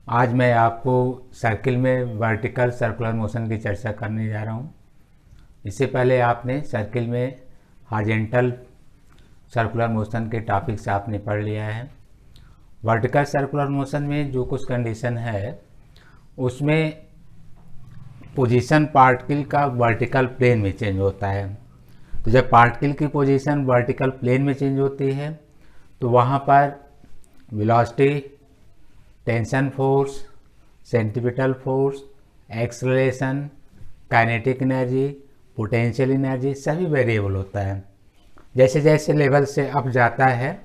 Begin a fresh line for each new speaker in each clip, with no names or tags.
आज मैं आपको सर्किल में वर्टिकल सर्कुलर मोशन की चर्चा करने जा रहा हूँ। इससे पहले आपने सर्किल में हॉरिजॉन्टल सर्कुलर मोशन के टॉपिक से आपने पढ़ लिया है। वर्टिकल सर्कुलर मोशन में जो कुछ कंडीशन है उसमें पोजीशन पार्टिकल का वर्टिकल प्लेन में चेंज होता है। तो जब पार्टिकल की पोजीशन वर्टिकल प्लेन में चेंज होती है तो वहाँ पर velocity, tension force, centripetal force, acceleration, kinetic energy, potential energy सभी वेरिएबल होता है। जैसे जैसे लेवल से अप जाता है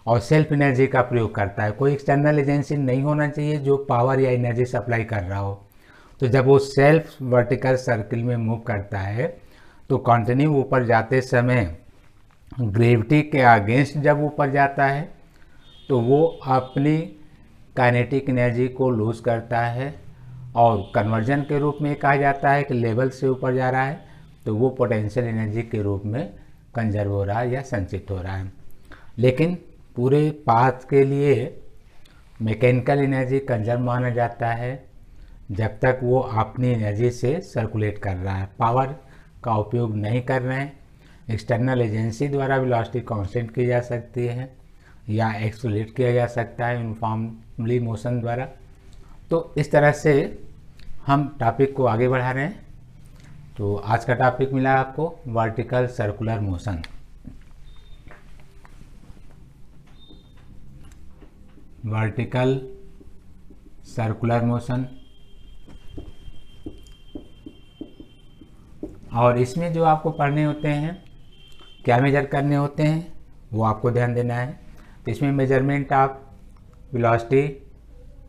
और सेल्फ एनर्जी का प्रयोग करता है। कोई एक्सटर्नल एजेंसी नहीं होना चाहिए जो पावर या एनर्जी सप्लाई कर रहा हो। तो जब वो सेल्फ वर्टिकल सर्किल में मूव करता है तो कंटिन्यू ऊपर जाते समय ग्रेविटी के अगेंस्ट जब ऊपर जाता है तो वो अपनी काइनेटिक एनर्जी को लूज करता है और कन्वर्जन के रूप में कहा जाता है कि लेवल से ऊपर जा रहा है तो वो पोटेंशियल एनर्जी के रूप में कंजर्व हो रहा है या संचित हो रहा है। लेकिन पूरे पाथ के लिए मैकेनिकल एनर्जी कंजर्व माना जाता है जब तक वो अपनी एनर्जी से सर्कुलेट कर रहा है, पावर का उपयोग नहीं कर रहे हैं। एक्सटर्नल एजेंसी द्वारा वेलोसिटी कांस्टेंट की जा सकती है या एक्सेलरेट किया जा सकता है यूनिफॉर्मली मोशन द्वारा। तो इस तरह से हम टॉपिक को आगे बढ़ा रहे हैं। तो आज का टॉपिक मिला आपको vertical circular motion. Vertical circular motion, और इसमें जो आपको पढ़ने होते हैं, क्या मेजर करने होते हैं वो आपको ध्यान देना है। तो इसमें measurement of velocity,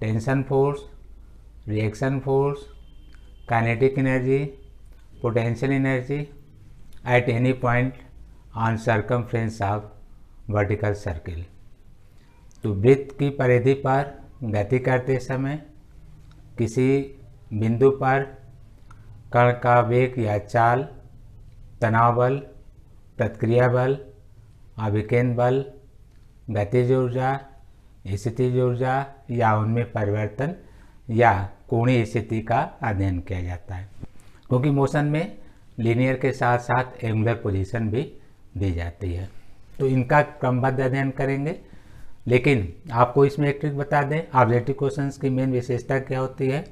tension force, reaction force, kinetic energy, potential energy at any point on circumference of vertical circle. तो वृत्त की परिधि पर गति करते समय किसी बिंदु पर कण का वेग या चाल, तनाव बल, प्रतिक्रिया बल, अभिकेंद्र बल, गतिज ऊर्जा, स्थितिज ऊर्जा या उनमें परिवर्तन या कोणीय स्थिति का अध्ययन किया जाता है, क्योंकि मोशन में लीनियर के साथ साथ एंगुलर पोजीशन भी दी जाती है। तो इनका क्रमबद्ध अध्ययन करेंगे। लेकिन आपको इसमें एक ट्रिक बता दें, ऑब्जेक्टिव क्वेश्चंस की मेन विशेषता क्या होती है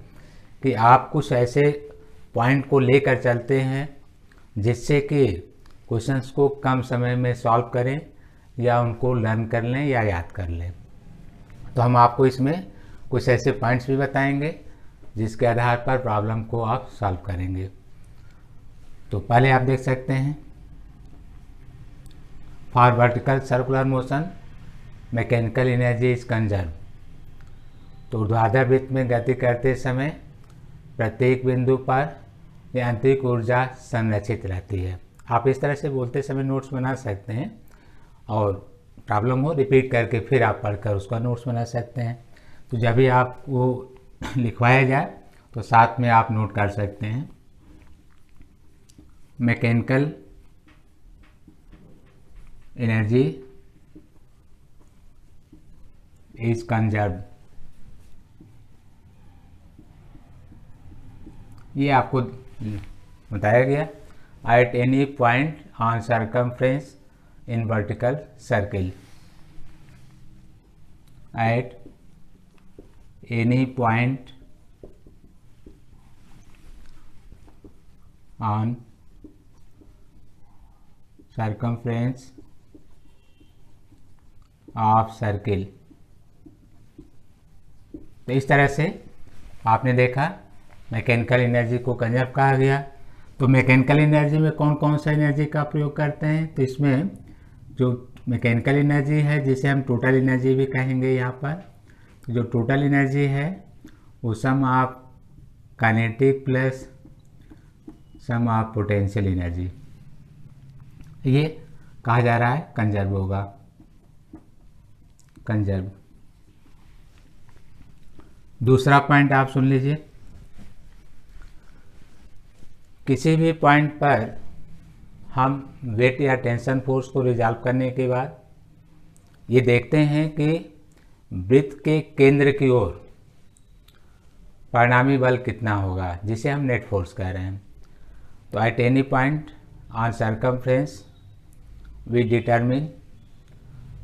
कि आप कुछ ऐसे पॉइंट को लेकर चलते हैं जिससे कि क्वेश्चंस को कम समय में सॉल्व करें या उनको लर्न कर लें या याद कर लें। तो हम आपको इसमें कुछ ऐसे पॉइंट्स भी बताएंगे जिसके आधार पर प्रॉब्लम को आप सॉल्व करेंगे। तो पहले आप देख सकते हैं, for vertical circular motion mechanical energy is conserve. तो ऊर्ध्वाधर वृत्त में गति करते समय प्रत्येक बिंदु पर यांत्रिक ऊर्जा संरक्षित रहती है। आप इस तरह से बोलते समय नोट्स बना सकते हैं और प्रॉब्लम हो रिपीट करके फिर आप पढ़कर उसका नोट्स बना सकते हैं। तो जब भी आप वो लिखवाया जाए तो साथ में आप नोट कर सकते हैं। मैकेनिकल एनर्जी इज कंजर्व, ये आपको बताया गया eight any point on circumference in vertical circle. Eight any point on circumference of circle. तो इस तरह से आपने देखा मैकेनिकल एनर्जी को कंजर्व कहा गया। तो मैकेनिकल एनर्जी में कौन कौन सा एनर्जी का प्रयोग करते हैं, तो इसमें जो मैकेनिकल एनर्जी है जिसे हम टोटल एनर्जी भी कहेंगे यहाँ पर, तो जो टोटल एनर्जी है वो sum of kinetic plus sum of potential energy, ये कहा जा रहा है कंजर्व होगा, कंजर्व। दूसरा पॉइंट आप सुन लीजिए, किसी भी पॉइंट पर हम वेट या टेंशन फोर्स को रिजॉल्व करने के बाद ये देखते हैं कि वृत्त के केंद्र की ओर परिणामी बल कितना होगा, जिसे हम नेट फोर्स कह रहे हैं। तो at any point on circumference we determine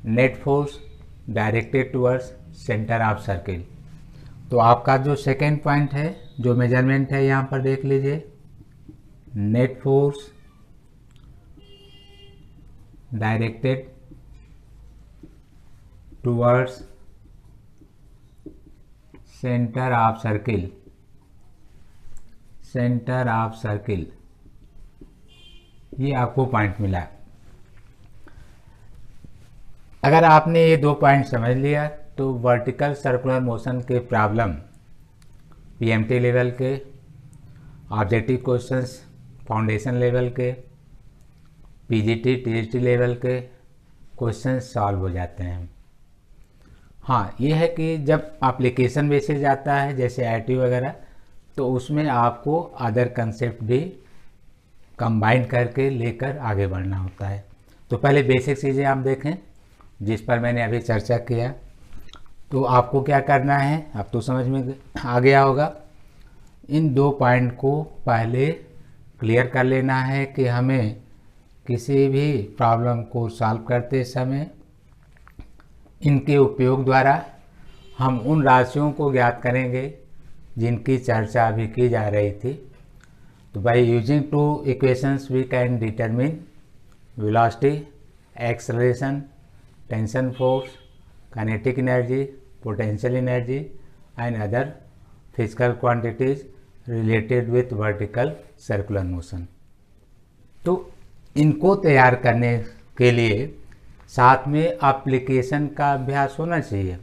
net force directed towards centre of circle. तो आपका जो सेकेंड पॉइंट है, जो मेजरमेंट है, यहाँ पर देख लीजिए, net force directed towards centre of circle, centre of circle, ये आपको पॉइंट मिला। अगर आपने ये 2 पॉइंट समझ लिया तो वर्टिकल सर्कुलर मोशन के प्रॉब्लम पीएमटी लेवल के, ऑब्जेक्टिव क्वेश्चंस फाउंडेशन लेवल के, पीजीटी टीजीटी लेवल के क्वेश्चंस सॉल्व हो जाते हैं। हाँ, ये है कि जब एप्लीकेशन बेसिस आता है जैसे आईटी वगैरह, तो उसमें आपको अदर कंसेप्ट भी कंबाइन करके लेकर आगे बढ़ना होता है। तो पहले बेसिक चीज़ें आप देखें जिस पर मैंने अभी चर्चा किया। तो आपको क्या करना है, अब तो समझ में आ गया होगा। इन 2 पॉइंट को पहले क्लियर कर लेना है कि हमें किसी भी प्रॉब्लम को सॉल्व करते समय इनके उपयोग द्वारा हम उन राशियों को ज्ञात करेंगे जिनकी चर्चा अभी की जा रही थी। तो by using 2 equations we can determine velocity, acceleration, tension force, kinetic energy, potential energy and other physical quantities related with vertical circular motion. तो इनको तैयार करने के लिए साथ में एप्लीकेशन का अभ्यास होना चाहिए।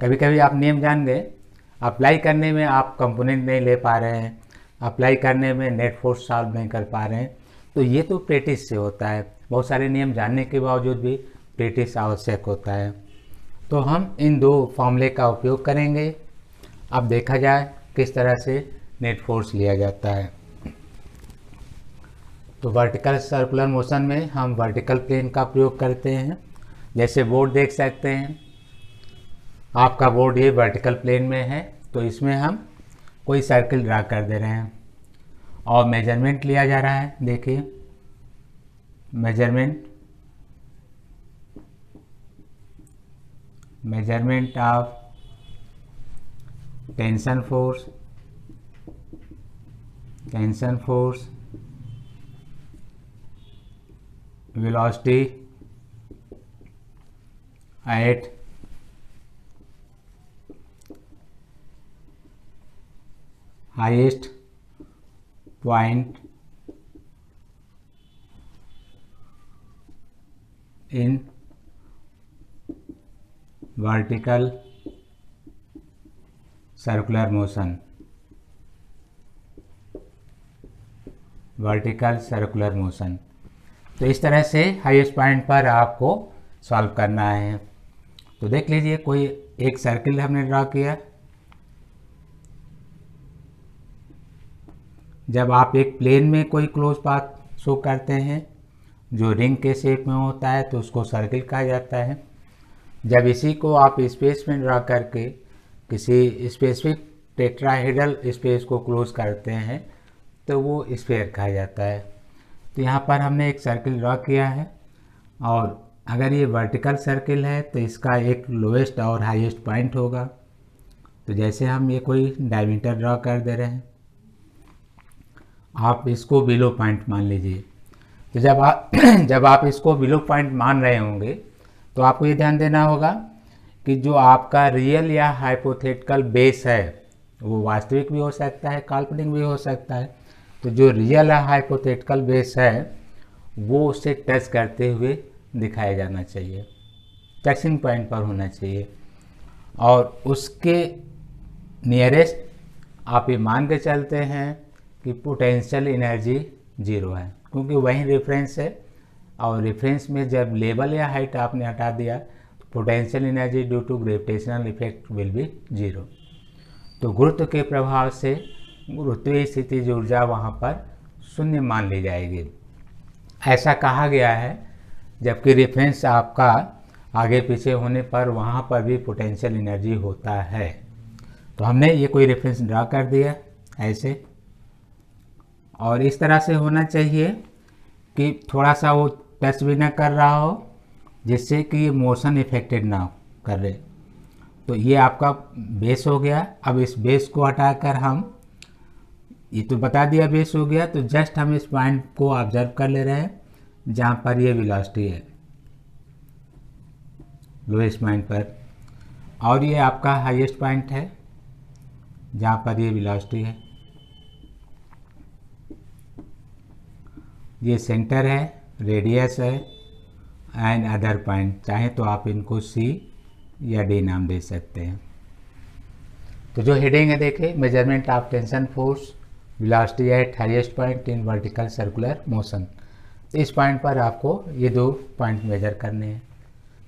कभी कभी आप नियम जान गए, अप्लाई करने में आप कंपोनेंट नहीं ले पा रहे हैं, अप्लाई करने में नेट फोर्स सॉल्व नहीं कर पा रहे हैं, तो ये तो प्रैक्टिस से होता है। बहुत सारे नियम जानने के बावजूद भी प्रैक्टिस आवश्यक होता है। तो हम इन 2 फॉर्मूले का उपयोग करेंगे। अब देखा जाए किस तरह से नेट फोर्स लिया जाता है। तो वर्टिकल सर्कुलर मोशन में हम वर्टिकल प्लेन का प्रयोग करते हैं। जैसे बोर्ड देख सकते हैं, आपका बोर्ड ये वर्टिकल प्लेन में है, तो इसमें हम कोई सर्किल ड्रा कर दे रहे हैं और मेजरमेंट लिया जा रहा है। देखिए, measurement of tension force, velocity at highest point in vertical circular motion, vertical circular motion. तो इस तरह से हाईएस्ट पॉइंट पर आपको सॉल्व करना है। तो देख लीजिए, कोई एक सर्किल हमने ड्रा किया। जब आप एक प्लेन में कोई क्लोज पाथ शो करते हैं जो रिंग के शेप में होता है तो उसको सर्किल कहा जाता है। जब इसी को आप स्पेस में ड्रा करके किसी स्पेसिफिक टेट्राहेड्रल स्पेस को क्लोज करते हैं तो वो स्फीयर कहा जाता है। तो यहाँ पर हमने एक सर्किल ड्रा किया है और अगर ये वर्टिकल सर्किल है तो इसका एक लोएस्ट और हाईएस्ट पॉइंट होगा। तो जैसे हम ये कोई डायमीटर ड्रा कर दे रहे हैं, आप इसको बिलो पॉइंट मान लीजिए। तो जब आप इसको बिलो पॉइंट मान रहे होंगे तो आपको ये ध्यान देना होगा कि जो आपका रियल या हाइपोथेटिकल बेस है वो वास्तविक भी हो सकता है, काल्पनिक भी हो सकता है। तो जो रियल या हाइपोथेटिकल बेस है वो उससे टच करते हुए दिखाया जाना चाहिए, टचिंग पॉइंट पर होना चाहिए। और उसके नियरेस्ट आप ये मान के चलते हैं कि पोटेंशियल एनर्जी 0 है, क्योंकि वही रेफरेंस है। और रेफरेंस में जब लेवल या हाइट आपने हटा दिया तो potential energy due to gravitational effect will be 0। तो गुरुत्व के प्रभाव से गुरुत्वीय स्थितिज ऊर्जा वहाँ पर 0 मान ली जाएगी, ऐसा कहा गया है। जबकि रेफरेंस आपका आगे पीछे होने पर वहाँ पर भी पोटेंशियल एनर्जी होता है। तो हमने ये कोई रेफरेंस ड्रा कर दिया ऐसे, और इस तरह से होना चाहिए कि थोड़ा सा वो टच भी ना कर रहा हो, जिससे कि ये मोशन इफेक्टेड ना करे। तो ये आपका बेस हो गया। अब इस बेस को हटाकर हम, ये तो बता दिया बेस हो गया, तो जस्ट हम इस पॉइंट को ऑब्जर्व कर ले रहे हैं जहाँ पर ये वेलोसिटी है, लोएस्ट पॉइंट पर, और ये आपका हाईएस्ट पॉइंट है जहाँ पर ये वेलोसिटी है। ये सेंटर है, रेडियस है, एंड अदर पॉइंट, चाहे तो आप इनको सी या डी नाम दे सकते हैं। तो जो हेडिंग है देखिए, measurement of tension force velocity at highest point in vertical circular motion. तो इस पॉइंट पर आपको ये 2 पॉइंट मेजर करने हैं।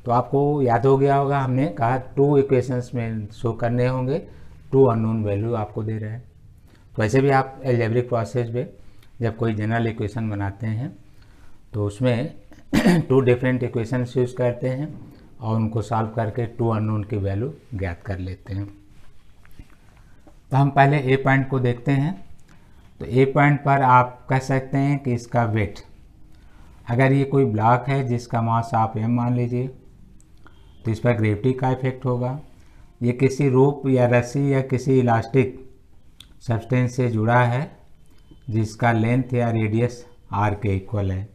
तो आपको याद हो गया होगा, हमने कहा 2 इक्वेशंस में शो करने होंगे, 2 अननोन वैल्यू आपको दे रहे हैं। तो वैसे भी आप अलजेब्रिक प्रोसेस में जब कोई जनरल इक्वेशन बनाते हैं तो उसमें 2 डिफरेंट इक्वेशन यूज करते हैं और उनको सॉल्व करके 2 अननोन की वैल्यू ज्ञात कर लेते हैं। तो हम पहले ए पॉइंट को देखते हैं। तो ए पॉइंट पर आप कह सकते हैं कि इसका वेट, अगर ये कोई ब्लॉक है जिसका मास आप m मान लीजिए, तो इस पर ग्रेविटी का इफेक्ट होगा। ये किसी रोप या रस्सी या किसी इलास्टिक सब्सटेंस से जुड़ा है जिसका लेंथ या रेडियस r के इक्वल है।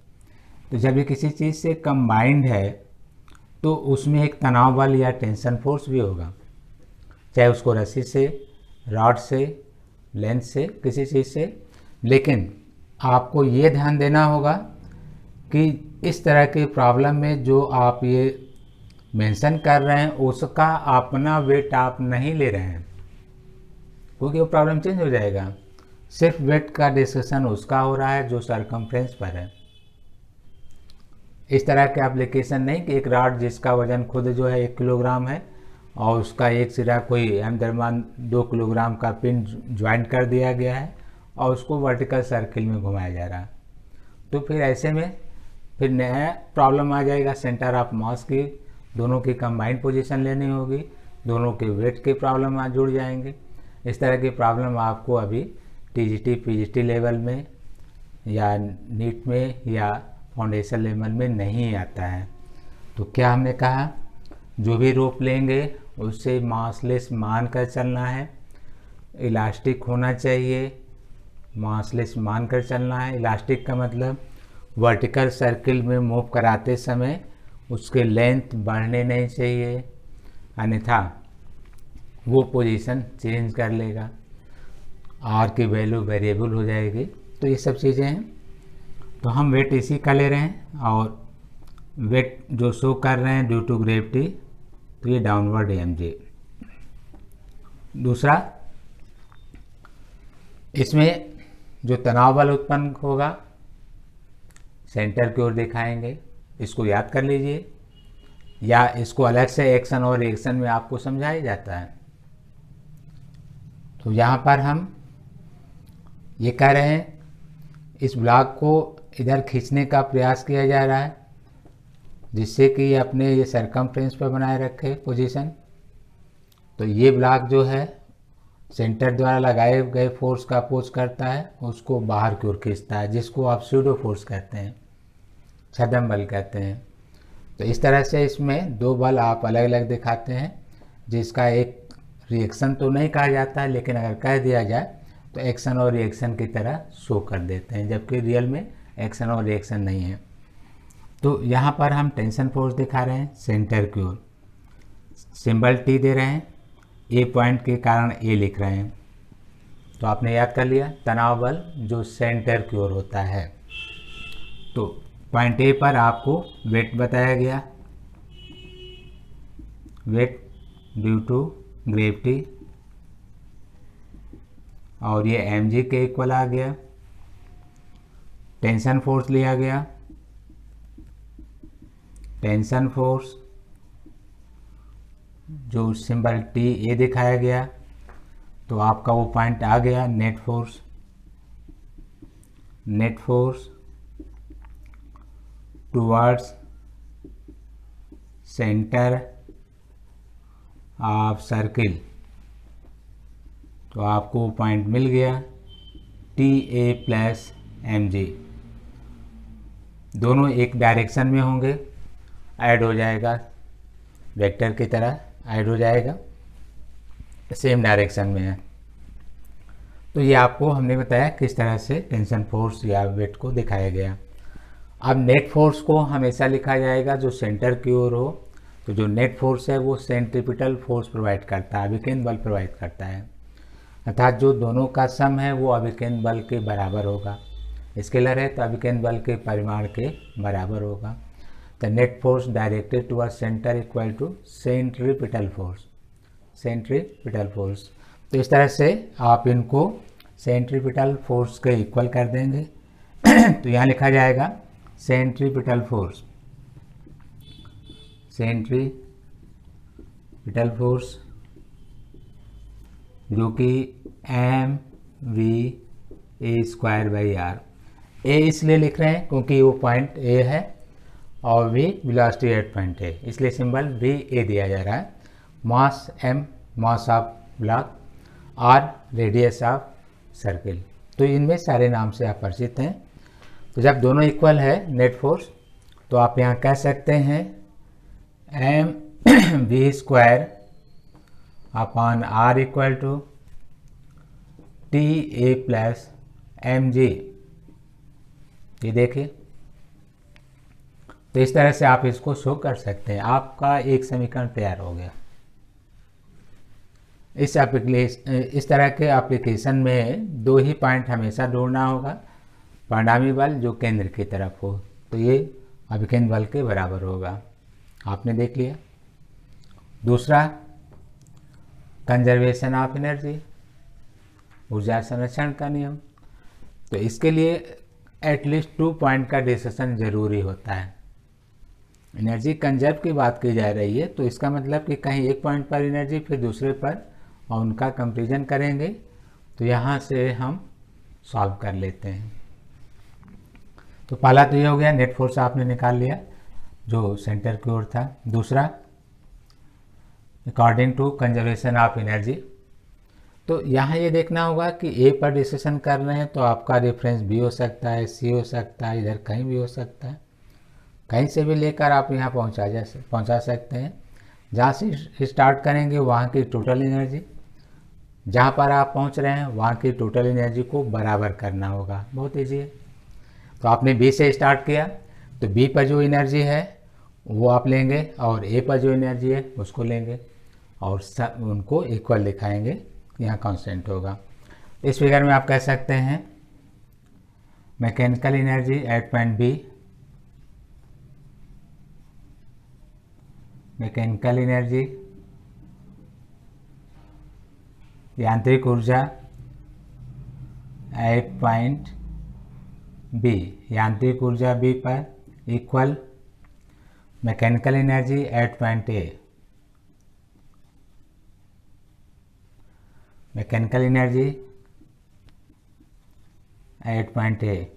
तो जब ये किसी चीज़ से कंबाइंड है तो उसमें एक तनाव बल या टेंशन फोर्स भी होगा, चाहे उसको रस्सी से, रॉड से, लेंथ से, किसी चीज़ से। लेकिन आपको ये ध्यान देना होगा कि इस तरह की प्रॉब्लम में जो आप ये मेंशन कर रहे हैं उसका अपना वेट आप नहीं ले रहे हैं, क्योंकि वो प्रॉब्लम चेंज हो जाएगा। सिर्फ वेट का डिस्कशन उसका हो रहा है जो सरकमफ्रेंस पर है। इस तरह के एप्लीकेशन नहीं कि एक रॉड जिसका वजन खुद जो है 1 किलोग्राम है और उसका एक सिरा कोई दरमान 2 किलोग्राम का पिन ज्वाइंट कर दिया गया है और उसको वर्टिकल सर्किल में घुमाया जा रहा है। तो फिर ऐसे में फिर नया प्रॉब्लम आ जाएगा, सेंटर ऑफ मास की, दोनों की कंबाइंड पोजीशन लेनी होगी, दोनों के वेट के प्रॉब्लम आ जुड़ जाएंगे। इस तरह की प्रॉब्लम आपको अभी टीजीटी पीजीटी लेवल में या नीट में या फाउंडेशन लेवल में नहीं आता है। तो क्या हमने कहा, जो भी रोप लेंगे उससे मासलेस मान कर चलना है, इलास्टिक होना चाहिए, मासलेस मान कर चलना है। इलास्टिक का मतलब वर्टिकल सर्किल में मूव कराते समय उसके लेंथ बढ़ने नहीं चाहिए, अन्यथा वो पोजीशन चेंज कर लेगा, आर की वैल्यू वेरिएबल हो जाएगी। तो ये सब चीज़ें हैं। तो हम वेट इसी का ले रहे हैं और वेट जो शो कर रहे हैं ड्यू टू ग्रेविटी, तो ये डाउनवर्ड mg। दूसरा, इसमें जो तनाव बल उत्पन्न होगा सेंटर की ओर दिखाएंगे, इसको याद कर लीजिए, या इसको अलग से एक्शन और रिएक्शन में आपको समझाया जाता है। तो यहाँ पर हम ये कह रहे हैं इस ब्लॉक को इधर खींचने का प्रयास किया जा रहा है जिससे कि ये अपने ये सरकमफ्रेंस पर बनाए रखे पोजीशन। तो ये ब्लॉक जो है सेंटर द्वारा लगाए गए फोर्स का अपोज करता है, उसको बाहर की ओर खींचता है, जिसको आप स्यूडो फोर्स कहते हैं, छद्म बल कहते हैं। तो इस तरह से इसमें 2 बल आप अलग अलग दिखाते हैं, जिसका एक रिएक्शन तो नहीं कहा जाता है, लेकिन अगर कह दिया जाए तो एक्शन और रिएक्शन की तरह शो कर देते हैं, जबकि रियल में एक्शन और रिएक्शन नहीं है। तो यहाँ पर हम टेंशन फोर्स दिखा रहे हैं सेंटर की ओर, सिंबल टी दे रहे हैं, ए पॉइंट के कारण ए लिख रहे हैं। तो आपने याद कर लिया तनाव बल जो सेंटर की ओर होता है। तो पॉइंट ए पर आपको वेट बताया गया, वेट ड्यू टू ग्रेविटी, और ये mg के इक्वल आ गया। टेंशन फोर्स लिया गया, टेंशन फोर्स जो सिंबल टी ए दिखाया गया, तो आपका वो पॉइंट आ गया net force. Net force towards centre of circle तो आपको पॉइंट मिल गया TA प्लस mg, दोनों एक डायरेक्शन में होंगे, ऐड हो जाएगा, वेक्टर की तरह ऐड हो जाएगा, सेम डायरेक्शन में है। तो ये आपको हमने बताया किस तरह से टेंशन फोर्स या वेट को दिखाया गया। अब नेट फोर्स को हमेशा लिखा जाएगा जो सेंटर की ओर हो, तो जो नेट फोर्स है वो सेंट्रीपिटल फोर्स प्रोवाइड करता है, अभिकेंद्र बल प्रोवाइड करता है, अर्थात जो दोनों का सम है वो अभिकेंद्र बल के बराबर होगा। स्केलर है तो अभिकेंद्र बल के परिमाण के बराबर होगा। The net force directed toward centre equal to centripetal force, centripetal force. तो इस तरह से आप इनको सेंट्रीपिटल फोर्स के इक्वल कर देंगे। तो यहाँ लिखा जाएगा सेंट्रीपिटल फोर्स, सेंट्रीपिटल फोर्स जो कि mv²/r। ए इसलिए लिख रहे हैं क्योंकि वो पॉइंट ए है और v वेलोसिटी एट पॉइंट है, इसलिए सिंबल va दिया जा रहा है। मास m mass of block, r radius of circle. तो इनमें सारे नाम से आप परिचित हैं। तो जब दोनों इक्वल है नेट फोर्स, तो आप यहाँ कह सकते हैं mv²/r equal to TA plus mg। ये देखिए, तो इस तरह से आप इसको शो कर सकते हैं। आपका एक समीकरण तैयार हो गया। इस तरह के एप्लीकेशन में दो ही पॉइंट हमेशा ढूंढना होगा, परिणामी बल जो केंद्र की तरफ हो, तो ये अभिकेंद्र बल के बराबर होगा। आपने देख लिया। दूसरा, कंजर्वेशन ऑफ एनर्जी, ऊर्जा संरक्षण का नियम। तो इसके लिए एटलीस्ट 2 पॉइंट का डिसीजन जरूरी होता है। एनर्जी कंजर्व की बात की जा रही है, तो इसका मतलब कि कहीं एक पॉइंट पर एनर्जी, फिर दूसरे पर, और उनका कंपैरिजन करेंगे। तो यहाँ से हम सॉल्व कर लेते हैं। तो पहला तो ये हो गया, नेट फोर्स आपने निकाल लिया जो सेंटर की ओर था। दूसरा, according to conservation of energy, तो यहाँ ये देखना होगा कि ए पर डिसीजन कर रहे हैं तो आपका रेफरेंस बी हो सकता है, सी हो सकता है, इधर कहीं भी हो सकता है, कहीं से भी लेकर आप यहाँ पहुँचा सकते हैं। जहाँ से स्टार्ट करेंगे वहाँ की टोटल एनर्जी, जहाँ पर आप पहुँच रहे हैं वहाँ की टोटल एनर्जी को बराबर करना होगा। बहुत ईजी है। तो आपने बी से स्टार्ट किया, तो बी पर जो एनर्जी है वो आप लेंगे और ए पर जो एनर्जी है उसको लेंगे और उनको इक्वल दिखाएंगे, यहाँ कांस्टेंट होगा। इस फिगर में आप कह सकते हैं mechanical energy at point B, mechanical energy, यांत्रिक ऊर्जा एट पॉइंट बी, यांत्रिक ऊर्जा बी पर equal mechanical energy at point A, mechanical energy at point A,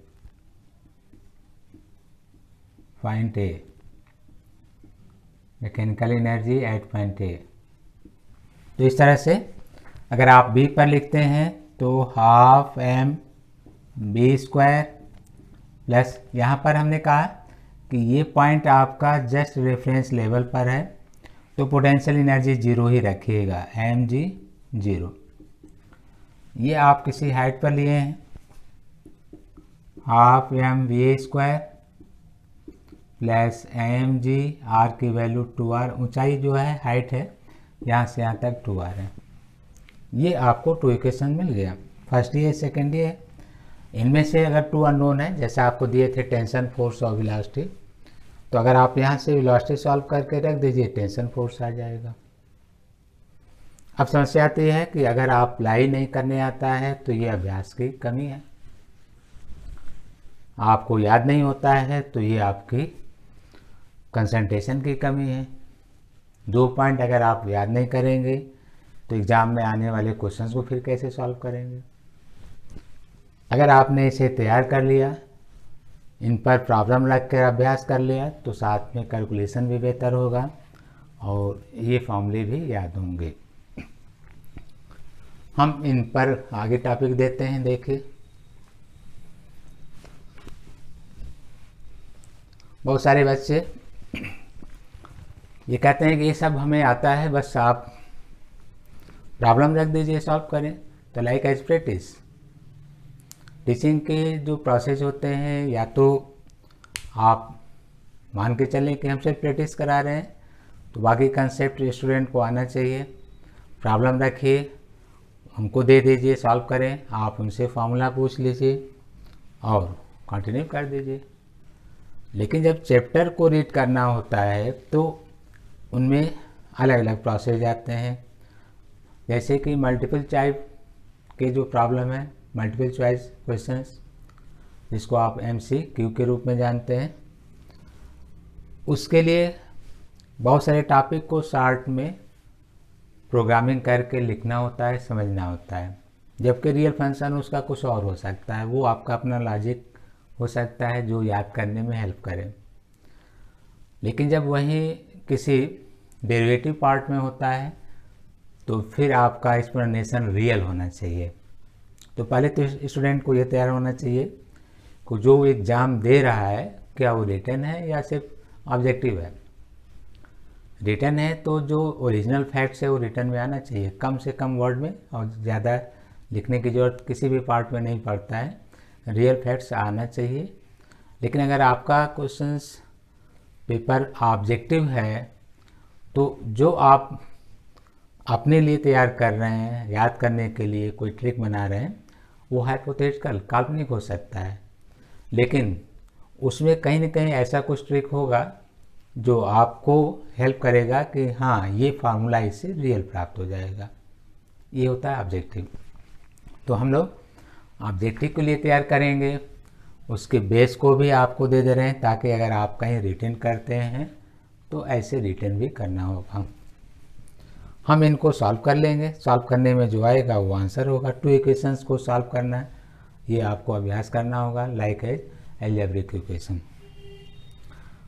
mechanical energy at point A. तो इस तरह से अगर आप बी पर लिखते हैं तो हाफ m v² प्लस, यहाँ पर हमने कहा कि ये पॉइंट आपका जस्ट रेफरेंस लेवल पर है, तो पोटेंशियल एनर्जी 0 ही रखिएगा, mg 0। ये आप किसी हाइट पर लिए हैं, half m v² plus mg, r की वैल्यू 2r, ऊंचाई जो है हाइट है यहाँ से यहाँ तक 2r है। ये आपको 2 इक्वेशन मिल गया, फर्स्ट ये सेकेंड ये। इनमें से अगर 2 अननोन है, जैसे आपको दिए थे टेंशन फोर्स और वेलोसिटी, तो अगर आप यहाँ से वेलोसिटी सॉल्व करके रख दीजिए, टेंशन फोर्स आ जाएगा। अब समस्या आती है कि अगर आप अप्लाई नहीं करने आता है तो ये अभ्यास की कमी है, आपको याद नहीं होता है तो ये आपकी कंसंट्रेशन की कमी है। 2 पॉइंट अगर आप याद नहीं करेंगे तो एग्ज़ाम में आने वाले क्वेश्चंस को फिर कैसे सॉल्व करेंगे। अगर आपने इसे तैयार कर लिया, इन पर प्रॉब्लम रख कर अभ्यास कर लिया, तो साथ में कैलकुलेशन भी बेहतर होगा और ये फॉर्मूले भी याद होंगे। हम इन पर आगे टॉपिक देते हैं। देखिए, बहुत सारे बच्चे ये कहते हैं कि ये सब हमें आता है, बस आप प्रॉब्लम रख दीजिए, सॉल्व करें। तो लाइक एज प्रैक्टिस, टीचिंग के जो प्रोसेस होते हैं, या तो आप मान के चलें कि हम सिर्फ प्रैक्टिस करा रहे हैं, तो बाकी कंसेप्ट स्टूडेंट को आना चाहिए। प्रॉब्लम रखिए, हमको दे दीजिए, सॉल्व करें, आप उनसे फॉर्मूला पूछ लीजिए और कंटिन्यू कर दीजिए। लेकिन जब चैप्टर को रीड करना होता है तो उनमें अलग अलग प्रोसेस आते हैं। जैसे कि मल्टीपल चॉइस के जो प्रॉब्लम है, मल्टीपल चॉइस क्वेश्चंस, जिसको आप MCQ के रूप में जानते हैं, उसके लिए बहुत सारे टॉपिक को शॉर्ट में प्रोग्रामिंग करके लिखना होता है, समझना होता है। जबकि रियल फंक्शन उसका कुछ और हो सकता है, वो आपका अपना लॉजिक हो सकता है जो याद करने में हेल्प करे। लेकिन जब वहीं किसी डेरिवेटिव पार्ट में होता है तो फिर आपका एक्सप्लेनेशन रियल होना चाहिए। तो पहले तो स्टूडेंट को ये तैयार होना चाहिए कि जो एग्ज़ाम दे रहा है क्या वो रिटन है या सिर्फ ऑब्जेक्टिव है। रिटन है तो जो ओरिजिनल फैक्ट्स है वो रिटन में आना चाहिए, कम से कम वर्ड में, और ज़्यादा लिखने की ज़रूरत किसी भी पार्ट में नहीं पड़ता है, रियल फैक्ट्स आना चाहिए। लेकिन अगर आपका क्वेश्चंस पेपर ऑब्जेक्टिव है तो जो आप अपने लिए तैयार कर रहे हैं, याद करने के लिए कोई ट्रिक बना रहे हैं, वो हाइपोथेटिकल काल्पनिक हो सकता है, लेकिन उसमें कहीं ना कहीं ऐसा कुछ ट्रिक होगा जो आपको हेल्प करेगा कि हाँ ये फार्मूला इससे रियल प्राप्त हो जाएगा। ये होता है ऑब्जेक्टिव। तो हम लोग ऑब्जेक्टिव के लिए तैयार करेंगे, उसके बेस को भी आपको दे रहे हैं ताकि अगर आप कहीं रिटन करते हैं तो ऐसे रिटन भी करना होगा। हम इनको सॉल्व कर लेंगे, सॉल्व करने में जो आएगा वो आंसर होगा। 2 इक्वेशंस को सॉल्व करना है, ये आपको अभ्यास करना होगा, लाइक एज अलजेब्रिक इक्वेशन।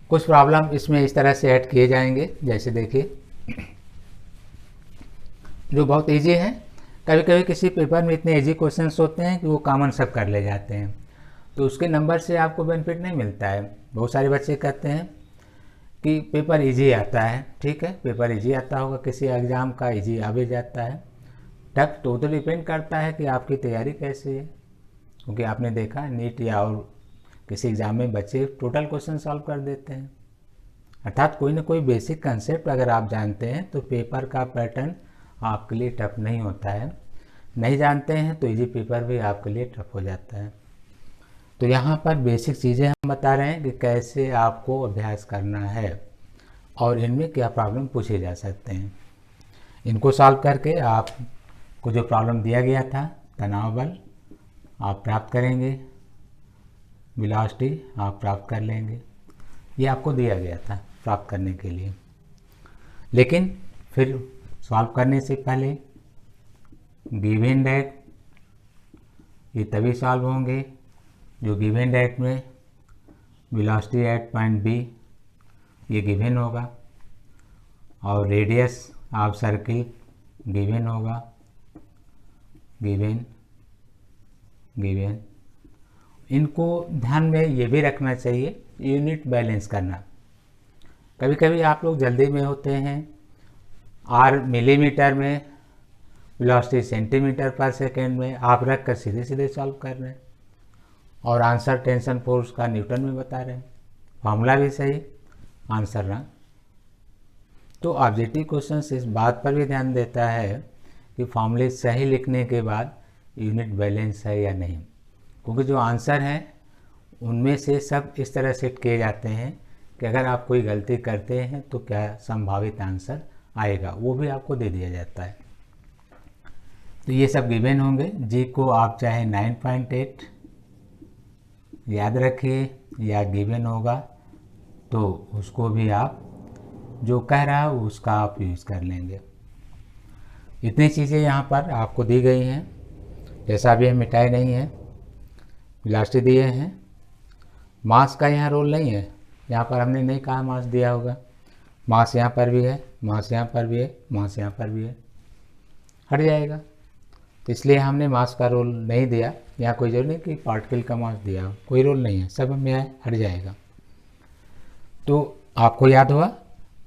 कुछ प्रॉब्लम इसमें इस तरह से ऐड किए जाएंगे, जैसे देखिए, जो बहुत इजी है। कभी कभी किसी पेपर में इतने इजी क्वेश्चंस होते हैं कि वो कॉमन सब कर ले जाते हैं, तो उसके नंबर से आपको बेनिफिट नहीं मिलता है। बहुत सारे बच्चे कहते हैं कि पेपर इजी आता है, ठीक है, पेपर इजी आता होगा, किसी एग्ज़ाम का इजी आ भी जाता है। टफ तो डिपेंड करता है कि आपकी तैयारी कैसी है, क्योंकि आपने देखा नीट या और किसी एग्ज़ाम में बच्चे टोटल क्वेश्चन सॉल्व कर देते हैं। अर्थात कोई ना कोई बेसिक कंसेप्ट अगर आप जानते हैं तो पेपर का पैटर्न आपके लिए टफ नहीं होता है। नहीं जानते हैं तो इजी पेपर भी आपके लिए टफ हो जाता है। तो यहाँ पर बेसिक चीज़ें हम बता रहे हैं कि कैसे आपको अभ्यास करना है और इनमें क्या प्रॉब्लम पूछे जा सकते हैं। इनको सॉल्व करके आपको जो प्रॉब्लम दिया गया था, तनाव बल आप प्राप्त करेंगे, वेलोसिटी आप प्राप्त कर लेंगे, ये आपको दिया गया था प्राप्त करने के लिए। लेकिन फिर सॉल्व करने से पहले गिवन डेट ये तभी सॉल्व होंगे जो गिवन डेट में वेलोसिटी एट पॉइंट बी ये गिवन होगा और रेडियस ऑफ सर्किल गिवन होगा, गिवन। इनको ध्यान में ये भी रखना चाहिए, यूनिट बैलेंस करना। कभी कभी आप लोग जल्दी में होते हैं, आर मिलीमीटर में, वेलोसिटी सेंटीमीटर पर सेकेंड में आप रख कर सीधे सीधे सॉल्व कर रहे हैं और आंसर टेंशन फोर्स का न्यूटन में बता रहे हैं, फॉर्मूला भी सही, आंसर रंग। तो ऑब्जेक्टिव क्वेश्चन इस बात पर भी ध्यान देता है कि फॉर्मूले सही लिखने के बाद यूनिट बैलेंस है या नहीं, क्योंकि जो आंसर हैं उनमें से सब इस तरह सेट किए जाते हैं कि अगर आप कोई गलती करते हैं तो क्या संभावित आंसर आएगा, वो भी आपको दे दिया जाता है। तो ये सब गिवन होंगे। जी को आप चाहे 9.8 याद रखिए या गिवन होगा तो उसको भी आप जो कह रहा है उसका आप यूज़ कर लेंगे। इतनी चीज़ें यहाँ पर आपको दी गई हैं, जैसा अभी हम मिटाए नहीं हैं, वेलोसिटी दिए हैं। मास का यहाँ रोल नहीं है, यहाँ पर हमने नहीं कहा मास दिया होगा, मास यहाँ पर भी है, मास यहाँ पर भी है, मास यहाँ पर भी है, हट जाएगा। तो इसलिए हमने मास का रोल नहीं दिया। यहाँ कोई जरूरी नहीं कि पार्टिकल का मास दिया हो, कोई रोल नहीं है, सब में हट जाएगा। तो आपको याद हुआ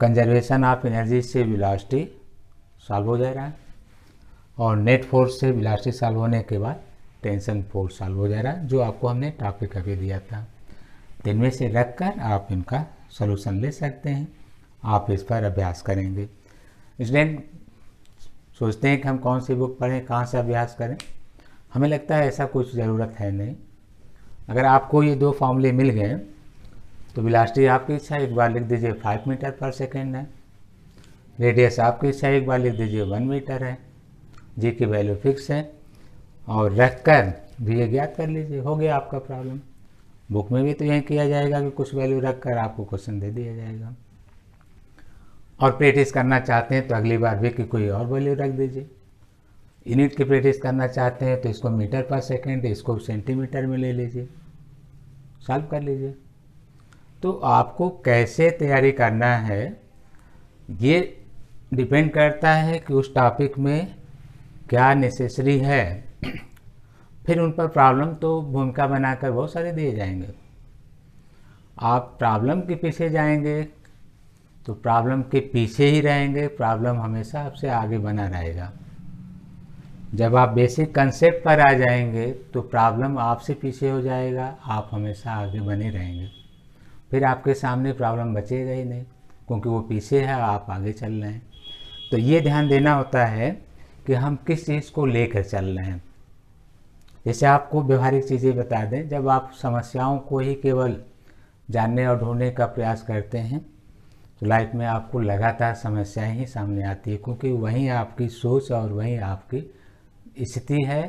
कंजर्वेशन ऑफ एनर्जी से वेलोसिटी सॉल्व हो जा रहा है, और नेट फोर्स से वेलोसिटी सॉल्व होने के बाद टेंशन फोर्स सॉल्व हो जा रहा है, जो आपको हमने टॉपिक अभी दिया था। तो इनमें से रख कर आप इनका सलूशन ले सकते हैं, आप इस पर अभ्यास करेंगे। स्टूडेंट सोचते हैं कि हम कौन सी बुक पढ़ें, कहाँ से अभ्यास करें। हमें लगता है ऐसा कुछ ज़रूरत है नहीं। अगर आपको ये 2 फॉर्मूले मिल गए तो वेलोसिटी आपकी इच्छा एक बार लिख दीजिए 5 मीटर पर सेकेंड है, रेडियस आपकी इच्छा एक बार लिख दीजिए 1 मीटर है, जी की वैल्यू फिक्स है, और रख कर भी ये ज्ञात कर लीजिए, हो गया आपका प्रॉब्लम। बुक में भी तो यही किया जाएगा कि कुछ वैल्यू रख कर आपको क्वेश्चन दे दिया जाएगा। और प्रैक्टिस करना चाहते हैं तो अगली बार भी कि कोई और वैल्यू रख दीजिए। यूनिट की प्रैक्टिस करना चाहते हैं तो इसको मीटर पर सेकेंड, इसको सेंटीमीटर में ले लीजिए, सॉल्व कर लीजिए। तो आपको कैसे तैयारी करना है ये डिपेंड करता है कि उस टॉपिक में क्या नेसेसरी है। फिर उन पर प्रॉब्लम तो भूमिका बनाकर बहुत सारे दिए जाएंगे। आप प्रॉब्लम के पीछे जाएंगे तो प्रॉब्लम के पीछे ही रहेंगे, प्रॉब्लम हमेशा आपसे आगे बना रहेगा। जब आप बेसिक कंसेप्ट पर आ जाएंगे तो प्रॉब्लम आपसे पीछे हो जाएगा, आप हमेशा आगे बने रहेंगे। फिर आपके सामने प्रॉब्लम बचेगा ही नहीं, क्योंकि वो पीछे है, आप आगे चल रहे हैं। तो ये ध्यान देना होता है कि हम किस चीज़ को लेकर चल रहे हैं। जैसे आपको व्यवहारिक चीज़ें बता दें, जब आप समस्याओं को ही केवल जानने और ढूंढने का प्रयास करते हैं तो लाइफ में आपको लगातार समस्याएं ही सामने आती है, क्योंकि वहीं आपकी सोच और वहीं आपकी स्थिति है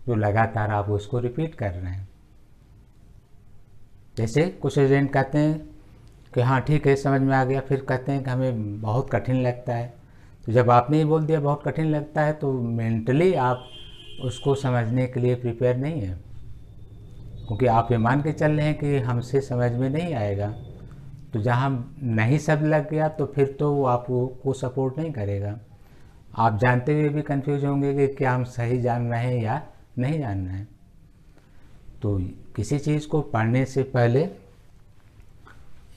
जो लगातार आप उसको रिपीट कर रहे हैं। जैसे कुछ स्टूडेंट कहते हैं कि हाँ ठीक है समझ में आ गया, फिर कहते हैं कि हमें बहुत कठिन लगता है। तो जब आपने ये बोल दिया बहुत कठिन लगता है तो मेंटली आप उसको समझने के लिए प्रिपेयर नहीं है, क्योंकि आप ये मान के चल रहे हैं कि हमसे समझ में नहीं आएगा। तो जहाँ नहीं सब लग गया तो फिर तो वो आपको सपोर्ट नहीं करेगा। आप जानते हुए भी कंफ्यूज होंगे कि क्या हम सही जान रहे हैं या नहीं जान रहे हैं। तो किसी चीज़ को पढ़ने से पहले